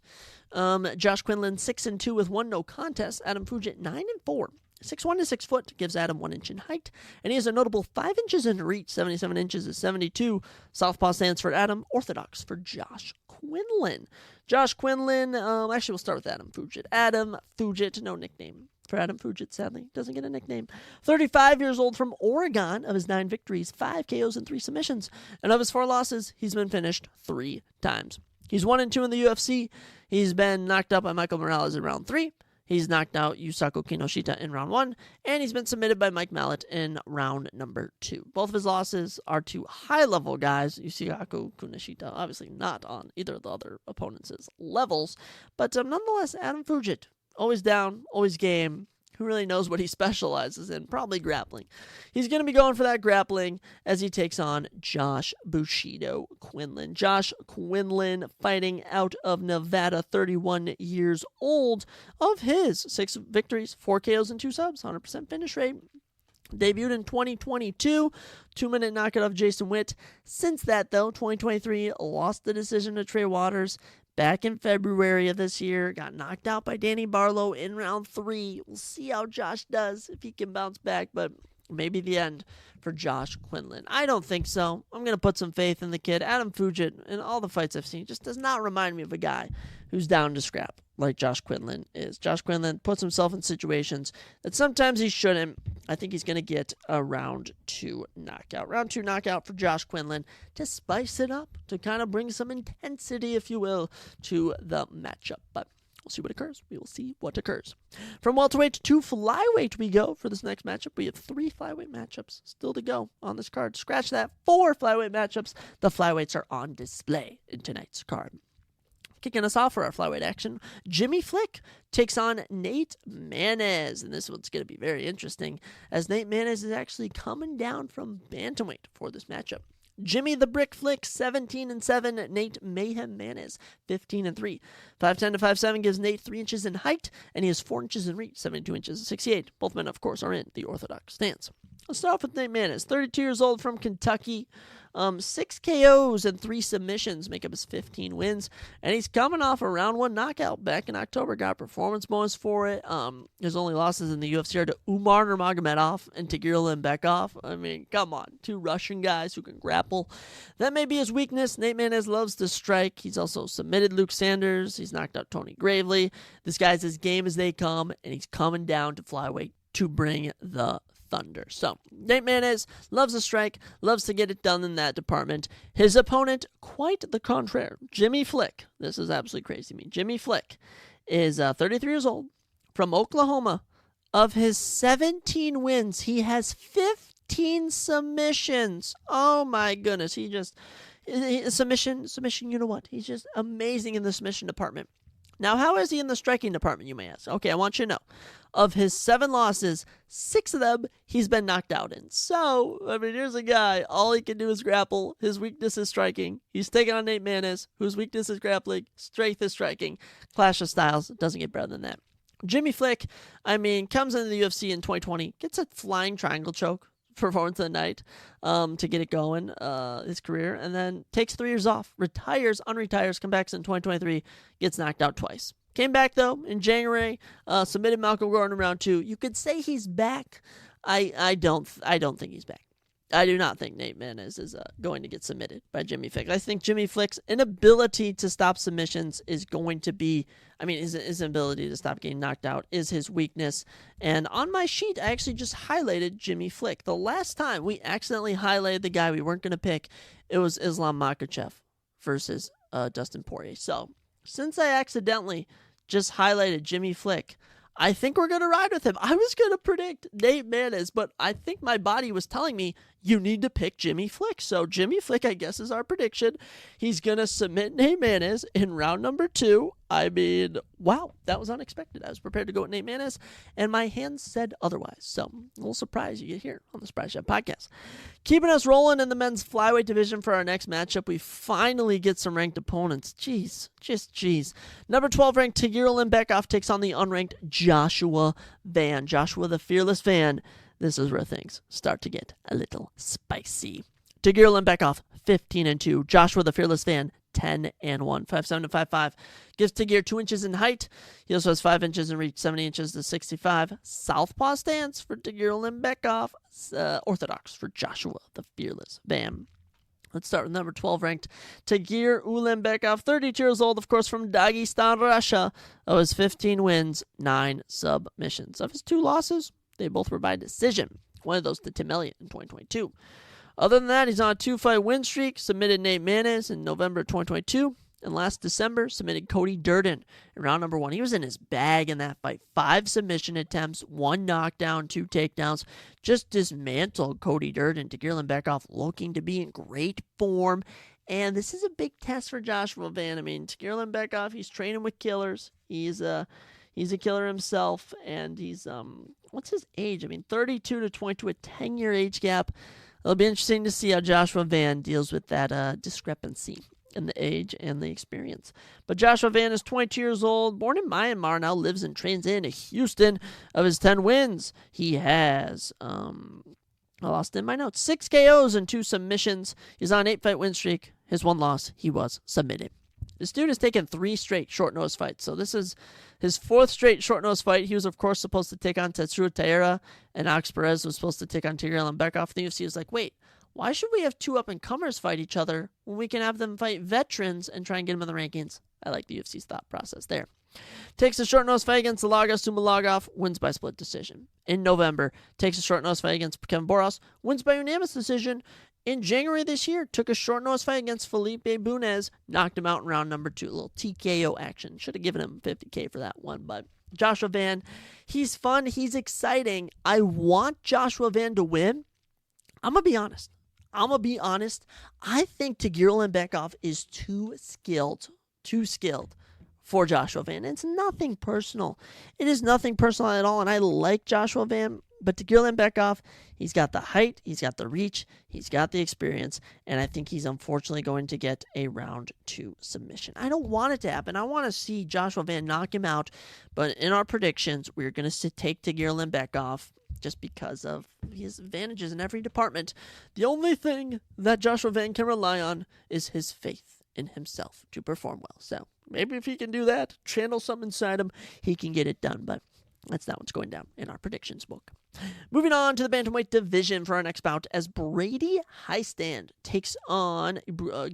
Josh Quinlan, 6-2 with 1 no contest. Adam Fugit, 9-4. 6'1" to 6 foot gives Adam 1 inch in height, and he has a notable 5 inches in reach. 77 inches is 72. Southpaw stance for Adam, orthodox for Josh Quinlan. Josh Quinlan, actually we'll start with Adam Fugit. Adam Fugit, no nickname for Adam Fugit, sadly. Doesn't get a nickname. 35 years old, from Oregon. Of his 9 victories, 5 KOs and 3 submissions. And of his 4 losses, he's been finished 3 times. He's 1-2 in the UFC. He's been knocked out by Michael Morales in round 3. He's knocked out Yusaku Kinoshita in round 1, and he's been submitted by Mike Mallet in round number 2. Both of his losses are to high-level guys. Yusaku Kinoshita, obviously not on either of the other opponents' levels, but nonetheless, Adam Fugit, always down, always game. Who really knows what he specializes in? Probably grappling. He's going to be going for that grappling as he takes on Josh Bushido Quinlan. Josh Quinlan fighting out of Nevada, 31 years old. Of his 6 victories, 4 KOs and 2 subs, 100% finish rate. Debuted in 2022, 2-minute knockout of Jason Witt. Since that, though, 2023, lost the decision to Trey Waters. Back in February of this year, got knocked out by Danny Barlow in round 3. We'll see how Josh does, if he can bounce back, but maybe the end for Josh Quinlan. I don't think so. I'm going to put some faith in the kid. Adam Fugit, in all the fights I've seen, just does not remind me of a guy who's down to scrap like Josh Quinlan is. Josh Quinlan puts himself in situations that sometimes he shouldn't. I think he's going to get a round 2 knockout. Round 2 knockout for Josh Quinlan to spice it up, to kind of bring some intensity, if you will, to the matchup. But we'll see what occurs. We will see what occurs. From welterweight to flyweight we go for this next matchup. We have 3 flyweight matchups still to go on this card. Scratch that, 4 flyweight matchups. The flyweights are on display in tonight's card. Kicking us off for our flyweight action, Jimmy Flick takes on Nate Manez. And this one's going to be very interesting, as Nate Manez is actually coming down from bantamweight for this matchup. Jimmy the Brick Flick, 17-7. Nate Mayhem Manez, 15-3. 5'10" to 5'7" gives Nate 3 inches in height, and he has 4 inches in reach, 72 inches, 68. Both men, of course, are in the orthodox stance. Let's start off with Nate Maness, 32 years old from Kentucky. 6 KOs and 3 submissions make up his 15 wins, and he's coming off a round 1 knockout back in October. Got a performance bonus for it. His only losses in the UFC are to Umar Nurmagomedov and Tagir Limbekov. I mean, come on, 2 Russian guys who can grapple. That may be his weakness. Nate Maness loves to strike. He's also submitted Luke Sanders. He's knocked out Tony Gravely. This guy's as game as they come, and he's coming down to flyweight to bring the thunder. So, Nate Maness loves to strike, loves to get it done in that department. His opponent, quite the contrary, Jimmy Flick. This is absolutely crazy to me. Jimmy Flick is 33 years old from Oklahoma. Of his 17 wins, he has 15 submissions. Oh my goodness. Submission, you know what? He's just amazing in the submission department. Now, how is he in the striking department, you may ask? Okay, I want you to know. Of his 7 losses, 6 of them he's been knocked out in. So, I mean, here's a guy, all he can do is grapple. His weakness is striking. He's taking on Nate Maness, whose weakness is grappling. Strength is striking. Clash of styles. It doesn't get better than that. Jimmy Flick, I mean, comes into the UFC in 2020, gets a flying triangle choke, performance of the night, to get it going, his career, and then takes 3 years off, unretires, comes back in 2023, gets knocked out twice. Came back, though, in January, submitted Malcolm Gordon in round 2. You could say he's back. I don't think he's back. I do not think Nate Maness is going to get submitted by Jimmy Flick. I think Jimmy Flick's inability to stop submissions is going to be, his ability to stop getting knocked out is his weakness. And on my sheet, I actually just highlighted Jimmy Flick. The last time we accidentally highlighted the guy we weren't going to pick, it was Islam Makhachev versus Dustin Poirier. So, since I accidentally just highlighted Jimmy Flick, I think we're going to ride with him. I was going to predict Nate Maness, but I think my body was telling me you need to pick Jimmy Flick. So Jimmy Flick, I guess, is our prediction. He's going to submit Nate Maness in round number 2. I mean, wow, that was unexpected. I was prepared to go with Nate Maness, and my hands said otherwise. So, a little surprise you get here on the Surprise Chef Podcast. Keeping us rolling in the men's flyweight division for our next matchup, we finally get some ranked opponents. Jeez. Number 12 ranked Tagir Limbekov takes on the unranked Joshua Van. Joshua the Fearless Van. This is where things start to get a little spicy. Tagir Limbekov, 15-2. Joshua the Fearless Van, 10-1. 5'7" to 5'5". Gives Tagir 2 inches in height. He also has 5 inches in reach, 70 inches to 65. Southpaw stance for Tagir Limbekov. Orthodox for Joshua the Fearless Van. Let's start with number 12 ranked Tagir Ulanbekov, 32 years old, of course, from Dagestan, Russia. Of his 15 wins, 9 submissions. Of his 2 losses, they both were by decision. One of those to Tim Elliott in 2022. Other than that, he's on a 2-fight win streak. Submitted Nate Maness in November 2022. And last December, submitted Cody Durden in round number 1. He was in his bag in that fight. 5 submission attempts, 1 knockdown, 2 takedowns. Just dismantled Cody Durden. Tagir Limbekov looking to be in great form. And this is a big test for Joshua Van. I mean, Tagir Limbekov, he's training with killers. He's a killer himself. And he's, what's his age? I mean, 32 to 22, a 10-year age gap. It'll be interesting to see how Joshua Van deals with that discrepancy in the age and the experience. But Joshua Van is 22 years old, born in Myanmar, now lives and trains in Houston. Of his 10 wins, he has, I lost in my notes, 6 KOs and 2 submissions. He's on an 8-fight win streak. His 1 loss, he was submitted. This dude has taken 3 straight short-notice fights. So this is his 4th straight short-notice fight. He was, of course, supposed to take on Tetsuya Taira, and Alex Perez was supposed to take on Tagir Limbekov. The UFC was like, wait, why should we have 2 up-and-comers fight each other when we can have them fight veterans and try and get them in the rankings? I like the UFC's thought process there. Takes a short-notice fight against Lagos Sumalagov, wins by split decision. In November, takes a short-notice fight against Kevin Boros, wins by unanimous decision. In January this year, took a short-notice fight against Felipe Bunez, knocked him out in round number 2. A little TKO action. Should have given him $50K for that one, but Joshua Van, he's fun, he's exciting. I want Joshua Van to win. I'm going to be honest. I think Tagir Limbekov is too skilled for Joshua Van. It's nothing personal. It is nothing personal at all, and I like Joshua Van. But Tagir Limbekov, he's got the height, he's got the reach, he's got the experience, and I think he's unfortunately going to get a round 2 submission. I don't want it to happen. I want to see Joshua Van knock him out, but in our predictions, we're going to take Tagir Limbekov just because of his advantages in every department. The only thing that Joshua Van can rely on is his faith in himself to perform well. So maybe if he can do that, channel something inside him, he can get it done. But that's not what's going down in our predictions book. Moving on to the bantamweight division for our next bout as Brady Heistand takes on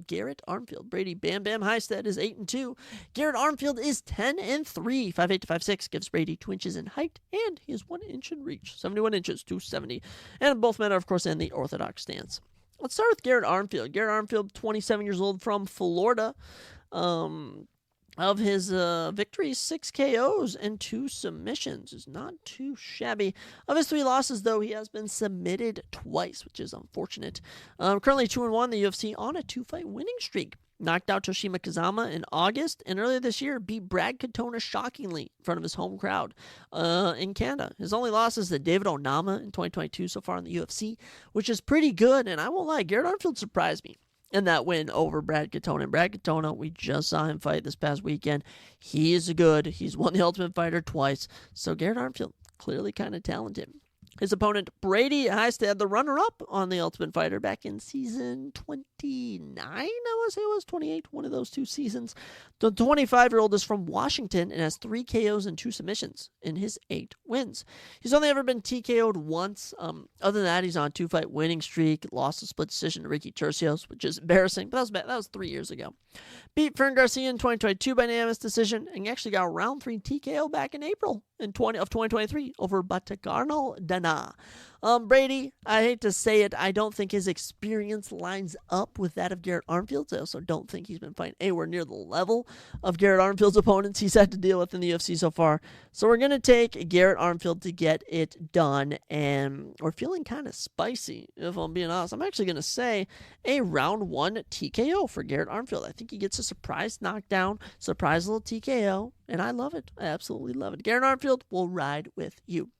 Garrett Armfield. Brady Bam Bam Heistand is 8-2. Garrett Armfield is 10-3. 5'8" to 5'6" gives Brady 2 inches in height, and he is 1 inch in reach. 71 inches to 70. And both men are, of course, in the orthodox stance. Let's start with Garrett Armfield. Garrett Armfield, 27 years old, from Florida. Of his victories, 6 KOs and 2 submissions is not too shabby. Of his 3 losses, though, he has been submitted twice, which is unfortunate. Currently 2-1 in the UFC on a 2-fight winning streak. Knocked out Toshima Kazama in August, and earlier this year beat Brad Katona shockingly in front of his home crowd in Canada. His only loss is to David Onama in 2022 so far in the UFC, which is pretty good, and I won't lie, Garrett Armfield surprised me in that win over Brad Katona. And Brad Katona, we just saw him fight this past weekend. He is good. He's won the Ultimate Fighter twice. So Garrett Armfield, clearly kind of talented. His opponent, Brady Heistand, the runner-up on the Ultimate Fighter back in season 29, I want to say it was 28, one of those 2 seasons. The 25-year-old is from Washington and has 3 KOs and 2 submissions in his 8 wins. He's only ever been TKO'd once. Other than that, he's on a 2-fight winning streak. Lost a split decision to Ricky Tercios, which is embarrassing, but that was 3 years ago. Beat Fern Garcia in 2022 by unanimous decision, and he actually got a round 3 TKO back in April of 2023 over Batacarno Dana. Brady, I hate to say it, I don't think his experience lines up with that of Garrett Armfield's. I also don't think he's been fighting anywhere near the level of Garrett Armfield's opponents he's had to deal with in the UFC so far. So we're going to take Garrett Armfield to get it done, and we're feeling kind of spicy, if I'm being honest. I'm actually going to say a round 1 TKO for Garrett Armfield. I think he gets a surprise knockdown, surprise little TKO, and I love it. I absolutely love it. Garrett Armfield will ride with you.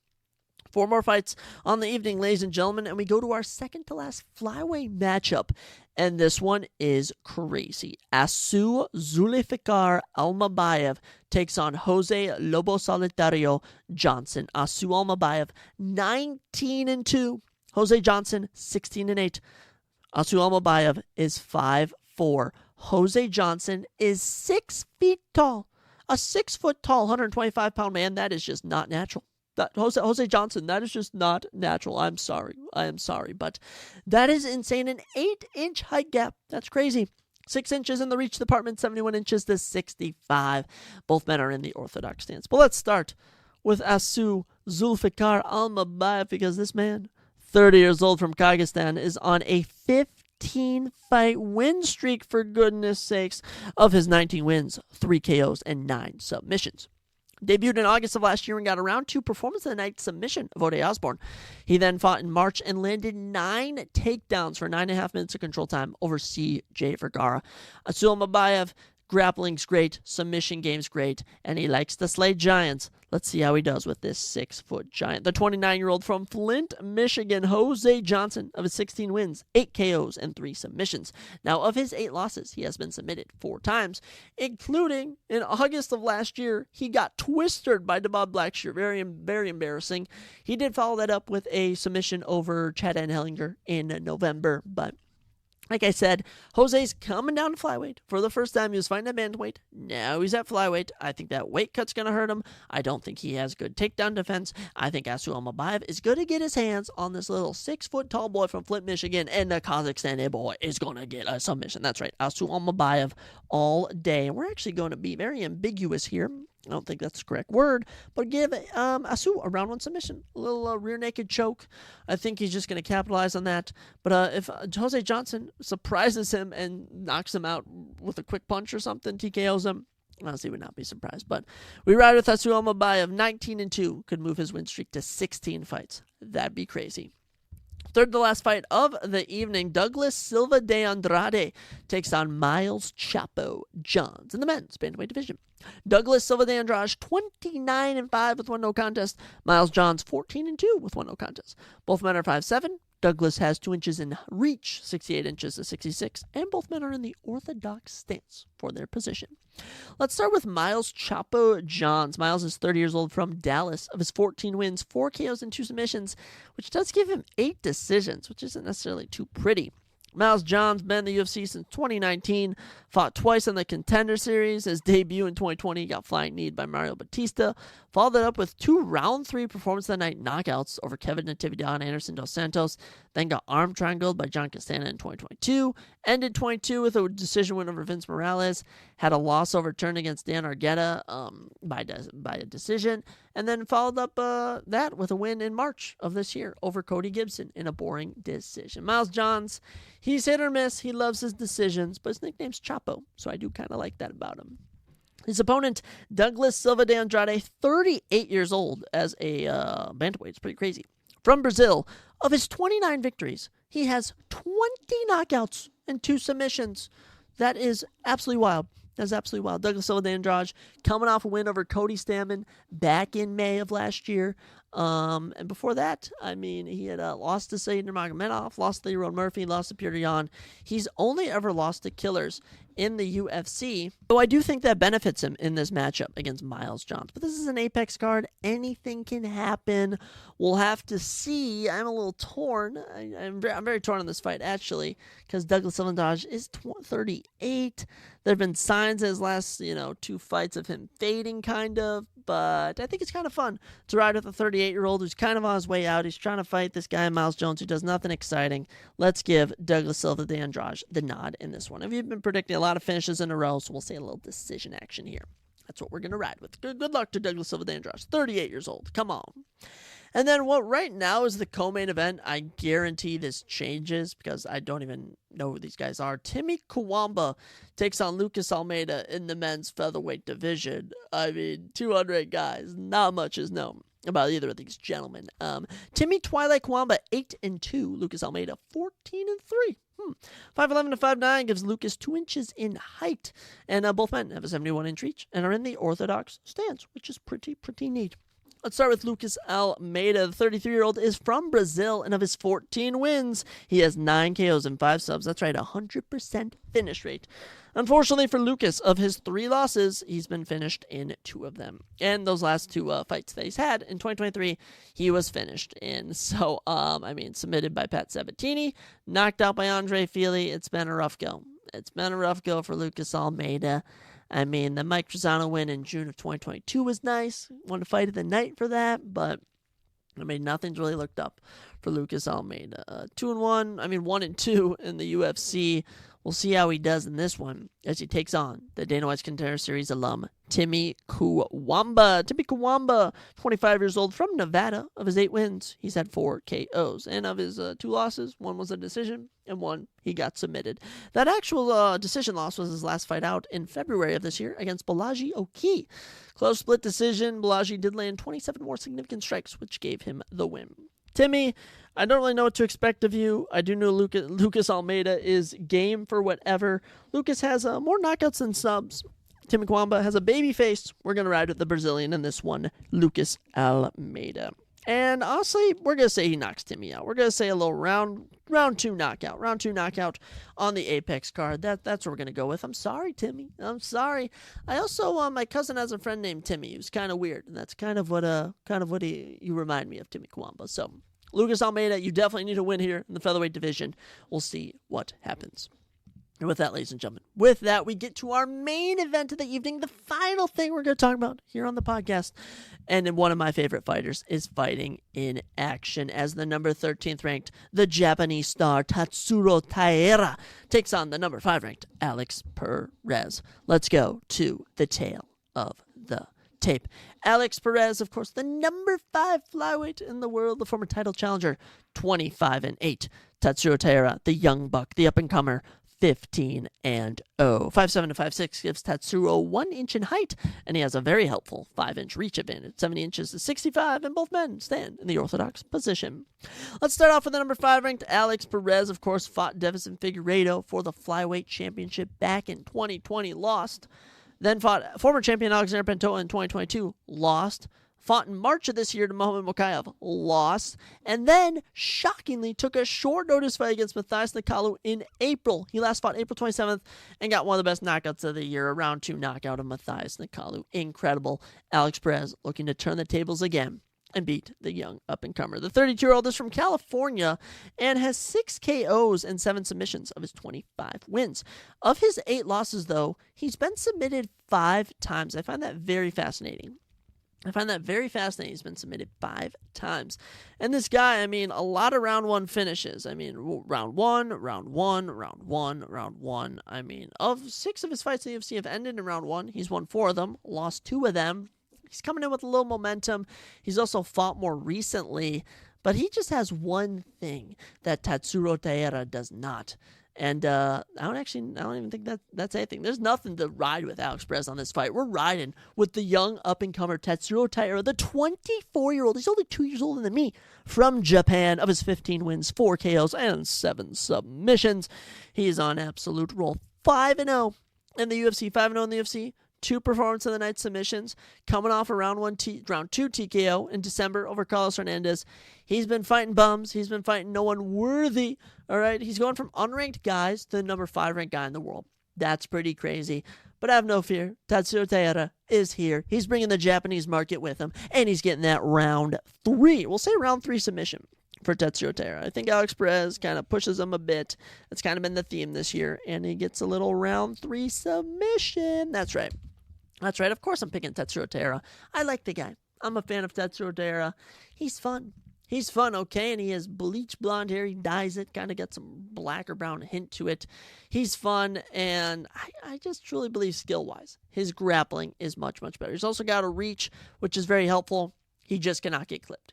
4 more fights on the evening, ladies and gentlemen, and we go to our second to last flyweight matchup, and this one is crazy. Asu Zulfikar Almabayev takes on Jose Lobo Solitario Johnson. Asu Almabayev, 19-2. Jose Johnson, 16-8. Asu Almabayev is 5'4". Jose Johnson is 6 feet tall. A 6-foot tall, 125-pound man, that is just not natural. Jose Johnson, that is just not natural. I am sorry, but that is insane. An 8-inch height gap. That's crazy. 6 inches in the reach department, 71 inches to 65. Both men are in the orthodox stance. But let's start with Asu Zulfikar Almabayev, because this man, 30 years old, from Kyrgyzstan, is on a 15-fight win streak, for goodness sakes. Of his 19 wins, 3 KOs and 9 submissions. Debuted in August of last year and got a round 2 performance of the night submission of Ode Osborne. He then fought in March and landed 9 takedowns for 9.5 minutes of control time over C.J. Vergara. Asu Almabayev, grappling's great, submission game's great, and he likes to slay giants. Let's see how he does with this 6-foot giant. The 29-year-old from Flint, Michigan, Jose Johnson, of his 16 wins, 8 KOs and 3 submissions. Now, of his 8 losses, he has been submitted 4 times, including in August of last year, he got twisted by Demond Blackshear. Very, very embarrassing. He did follow that up with a submission over Chad Anhelinger in November, but like I said, Jose's coming down to flyweight. For the first time, he was fighting at bantamweight. Now he's at flyweight. I think that weight cut's going to hurt him. I don't think he has good takedown defense. I think Asu Almabayev is going to get his hands on this little 6-foot tall boy from Flint, Michigan, and the Kazakhstan boy is going to get a submission. That's right, Asu Almabayev all day. And we're actually going to be very ambiguous here. I don't think that's the correct word, but give Asu a round 1 submission. A little rear naked choke. I think he's just going to capitalize on that. But if Jose Johnson surprises him and knocks him out with a quick punch or something, TKOs him, honestly would not be surprised. But we ride with Asu Almabayev, 19-2, could move his win streak to 16 fights. That'd be crazy. Third to last fight of the evening, Douglas Silva de Andrade takes on Miles Chapo Johns in the men's bantamweight division. Douglas Silva de Andrade, 29-5 with 1 no contest. Miles Johns, 14-2 with 1 no contest. Both men are 5'7", Douglas has 2 inches in reach, 68 inches to 66, and both men are in the orthodox stance for their position. Let's start with Miles Chapo Johns. Miles is 30 years old from Dallas. Of his 14 wins, 4 KOs and 2 submissions, which does give him 8 decisions, which isn't necessarily too pretty. Miles Johns been in the UFC since 2019, fought twice in the Contender Series. His debut in 2020, he got flying kneed by Mario Batista. Followed it up with 2 round 3 performance of the night knockouts over Kevin Natividad and Anderson Dos Santos. Then got arm triangled by John Castana in 2022. Ended 22 with a decision win over Vince Morales. Had a loss overturned against Dan Argueta by a decision. And then followed up that with a win in March of this year over Cody Gibson in a boring decision. Miles Johns, he's hit or miss. He loves his decisions, but his nickname's Chapo, so I do kind of like that about him. His opponent, Douglas Silva de Andrade, 38 years old as a bantamweight. It's pretty crazy. From Brazil, of his 29 victories, he has 20 knockouts and 2 submissions. That is absolutely wild. That's absolutely wild. Douglas Silva de Andrade coming off a win over Cody Stamann back in May of last year. And before that, I mean, he had lost to Saidan Nurmagomedov, lost to Yaron Murphy, lost to Peter Yan. He's only ever lost to killers in the UFC. So I do think that benefits him in this matchup against Miles Johns. But this is an Apex card. Anything can happen. We'll have to see. I'm a little torn. I'm very torn on this fight, actually, because Douglas Silva de Andrade is 38. There have been signs in his last, 2 fights of him fading, kind of. But I think it's kind of fun to ride with a 38-year-old who's kind of on his way out. He's trying to fight this guy, Miles Jones, who does nothing exciting. Let's give Douglas Silva de Andrade the nod in this one. I've been predicting a lot of finishes in a row, so we'll say a little decision action here. That's what we're going to ride with. Good luck to Douglas Silva de Andrade, 38 years old. Come on. And then what right now is the co-main event. I guarantee this changes because I don't even know who these guys are. Timmy Kawamba takes on Lucas Almeida in the men's featherweight division. I mean, 200 guys. Not much is known about either of these gentlemen. Timmy Twilight Kawamba, 8-2. Lucas Almeida, 14-3. 5'11" to 5'9" gives Lucas 2 inches in height. And both men have a 71-inch reach and are in the orthodox stance, which is pretty neat. Let's start with Lucas Almeida. The 33-year-old is from Brazil, and of his 14 wins, he has 9 KOs and 5 subs. That's right, 100% finish rate. Unfortunately for Lucas, of his 3 losses, he's been finished in 2 of them. And those last 2 fights that he's had in 2023, he was finished in. So, submitted by Pat Sabatini, knocked out by Andre Fili. It's been a rough go. It's been a rough go for Lucas Almeida. I mean, the Mike Trizano win in June of 2022 was nice. Won a fight of the night for that, but nothing's really looked up for Lucas Almeida. 2-1, 1-2 in the UFC. We'll see how he does in this one as he takes on the Dana White's Contender Series alum, Timmy Kawamba. Timmy Kawamba, 25 years old, from Nevada. Of his 8 wins, he's had 4 KOs. And of his 2 losses, 1 was a decision, and 1 he got submitted. That actual decision loss was his last fight out in February of this year against Balaji Oki. Close split decision. Balaji did land 27 more significant strikes, which gave him the win. Timmy, I don't really know what to expect of you. I do know Lucas Almeida is game for whatever. Lucas has more knockouts than subs. Timmy Kawamba has a baby face. We're going to ride with the Brazilian in this one, Lucas Almeida. And honestly, we're going to say he knocks Timmy out. We're going to say a little round 2 knockout. Round 2 knockout on the Apex card. That's what we're going to go with. I'm sorry, Timmy. I'm sorry. I also, my cousin has a friend named Timmy who's kind of weird. And that's kind of what you remind me of, Timmy Kawamba. So, Lucas Almeida, you definitely need a win here in the featherweight division. We'll see what happens. And with that, ladies and gentlemen, with that, we get to our main event of the evening, the final thing we're going to talk about here on the podcast. And one of my favorite fighters is fighting in action as the number 13th ranked, the Japanese star Tatsuro Taira takes on the number 5 ranked Alex Perez. Let's go to the tail of the tape. Alex Perez, of course, the number 5 flyweight in the world, the former title challenger, 25-8. Tatsuro Taira, the young buck, the up-and-comer, 15-0. 5'7" to 5'6" gives Tatsuro 1 inch in height, and he has a very helpful 5-inch reach advantage, 70 inches to 65, and both men stand in the orthodox position. Let's start off with the number 5 ranked Alex Perez. Of course, fought Devison Figueiredo for the flyweight championship back in 2020, lost. Then fought former champion Alexander Pantoja in 2022, lost. fought in March of this year to Muhammad Mokaev, lost, and then shockingly took a short notice fight against Matthias Nikalu in April. He last fought April 27th and got one of the best knockouts of the year, a round 2 knockout of Matthias Nikalu. Incredible. Alex Perez looking to turn the tables again and beat the young up-and-comer. The 32-year-old is from California and has 6 KOs and 7 submissions of his 25 wins. Of his 8 losses, though, he's been submitted 5 times. I find that very fascinating. He's been submitted 5 times. And this guy, a lot of round 1 finishes. Round 1, round 1, round 1, round 1. Of 6 of his fights in the UFC have ended in round 1. He's won 4 of them, lost 2 of them. He's coming in with a little momentum. He's also fought more recently, but he just has one thing that Tatsuro Taira does not. And I don't even think that's anything. There's nothing to ride with Alex Perez on this fight. We're riding with the young up-and-comer Tatsuro Taira, the 24-year-old. He's only 2 years older than me, from Japan. Of his 15 wins, 4 KOs, and 7 submissions. He's on absolute roll. 5-0 in the UFC, 5-0 in the UFC. 2 performance of the night submissions, coming off a round 2 TKO in December over Carlos Hernandez. He's been fighting bums. He's been fighting no one worthy. All right, he's going from unranked guys to the number 5 ranked guy in the world. That's pretty crazy. But have no fear. Tatsuro Taira is here. He's bringing the Japanese market with him, and he's getting that round 3. We'll say round 3 submission for Tatsuro Taira. I think Alex Perez kind of pushes him a bit. That's kind of been the theme this year, and he gets a little round 3 submission. That's right. Of course I'm picking Tatsuro Taira. I like the guy. I'm a fan of Tatsuro Taira. He's fun, okay? And he has bleach blonde hair. He dyes it. Kind of got some black or brown hint to it. He's fun, and I just truly believe skill-wise, his grappling is much, much better. He's also got a reach, which is very helpful. He just cannot get clipped.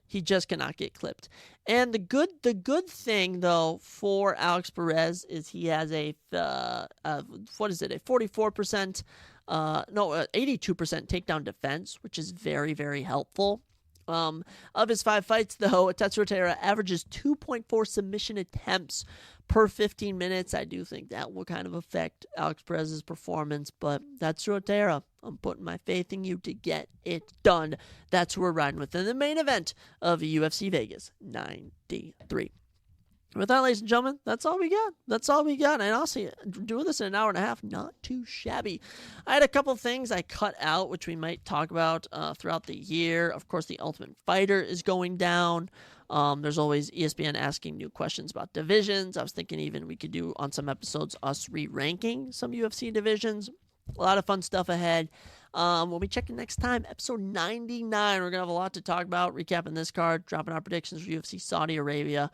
And the good thing, though, for Alex Perez is he has a 44%... 82% takedown defense, which is very, very helpful. Of his 5 fights, though, Tatsuro Taira averages 2.4 submission attempts per 15 minutes. I do think that will kind of affect Alex Perez's performance, but Tatsuro Taira, I'm putting my faith in you to get it done. That's who we're riding with in the main event of UFC Vegas 93. With that, ladies and gentlemen, that's all we got. And honestly, doing this in an hour and a half, not too shabby. I had a couple things I cut out, which we might talk about throughout the year. Of course, the Ultimate Fighter is going down. There's always ESPN asking new questions about divisions. I was thinking even we could do on some episodes us re-ranking some UFC divisions. A lot of fun stuff ahead. We'll be checking next time, episode 99. We're going to have a lot to talk about, recapping this card, dropping our predictions for UFC Saudi Arabia.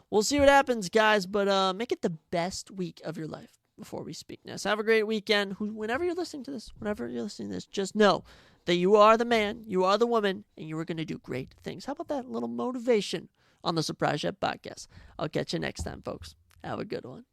We'll see what happens, guys, but make it the best week of your life before we speak next. Have a great weekend. Whenever you're listening to this, just know that you are the man, you are the woman, and you are going to do great things. How about that little motivation on the Surprise Jet podcast? I'll catch you next time, folks. Have a good one.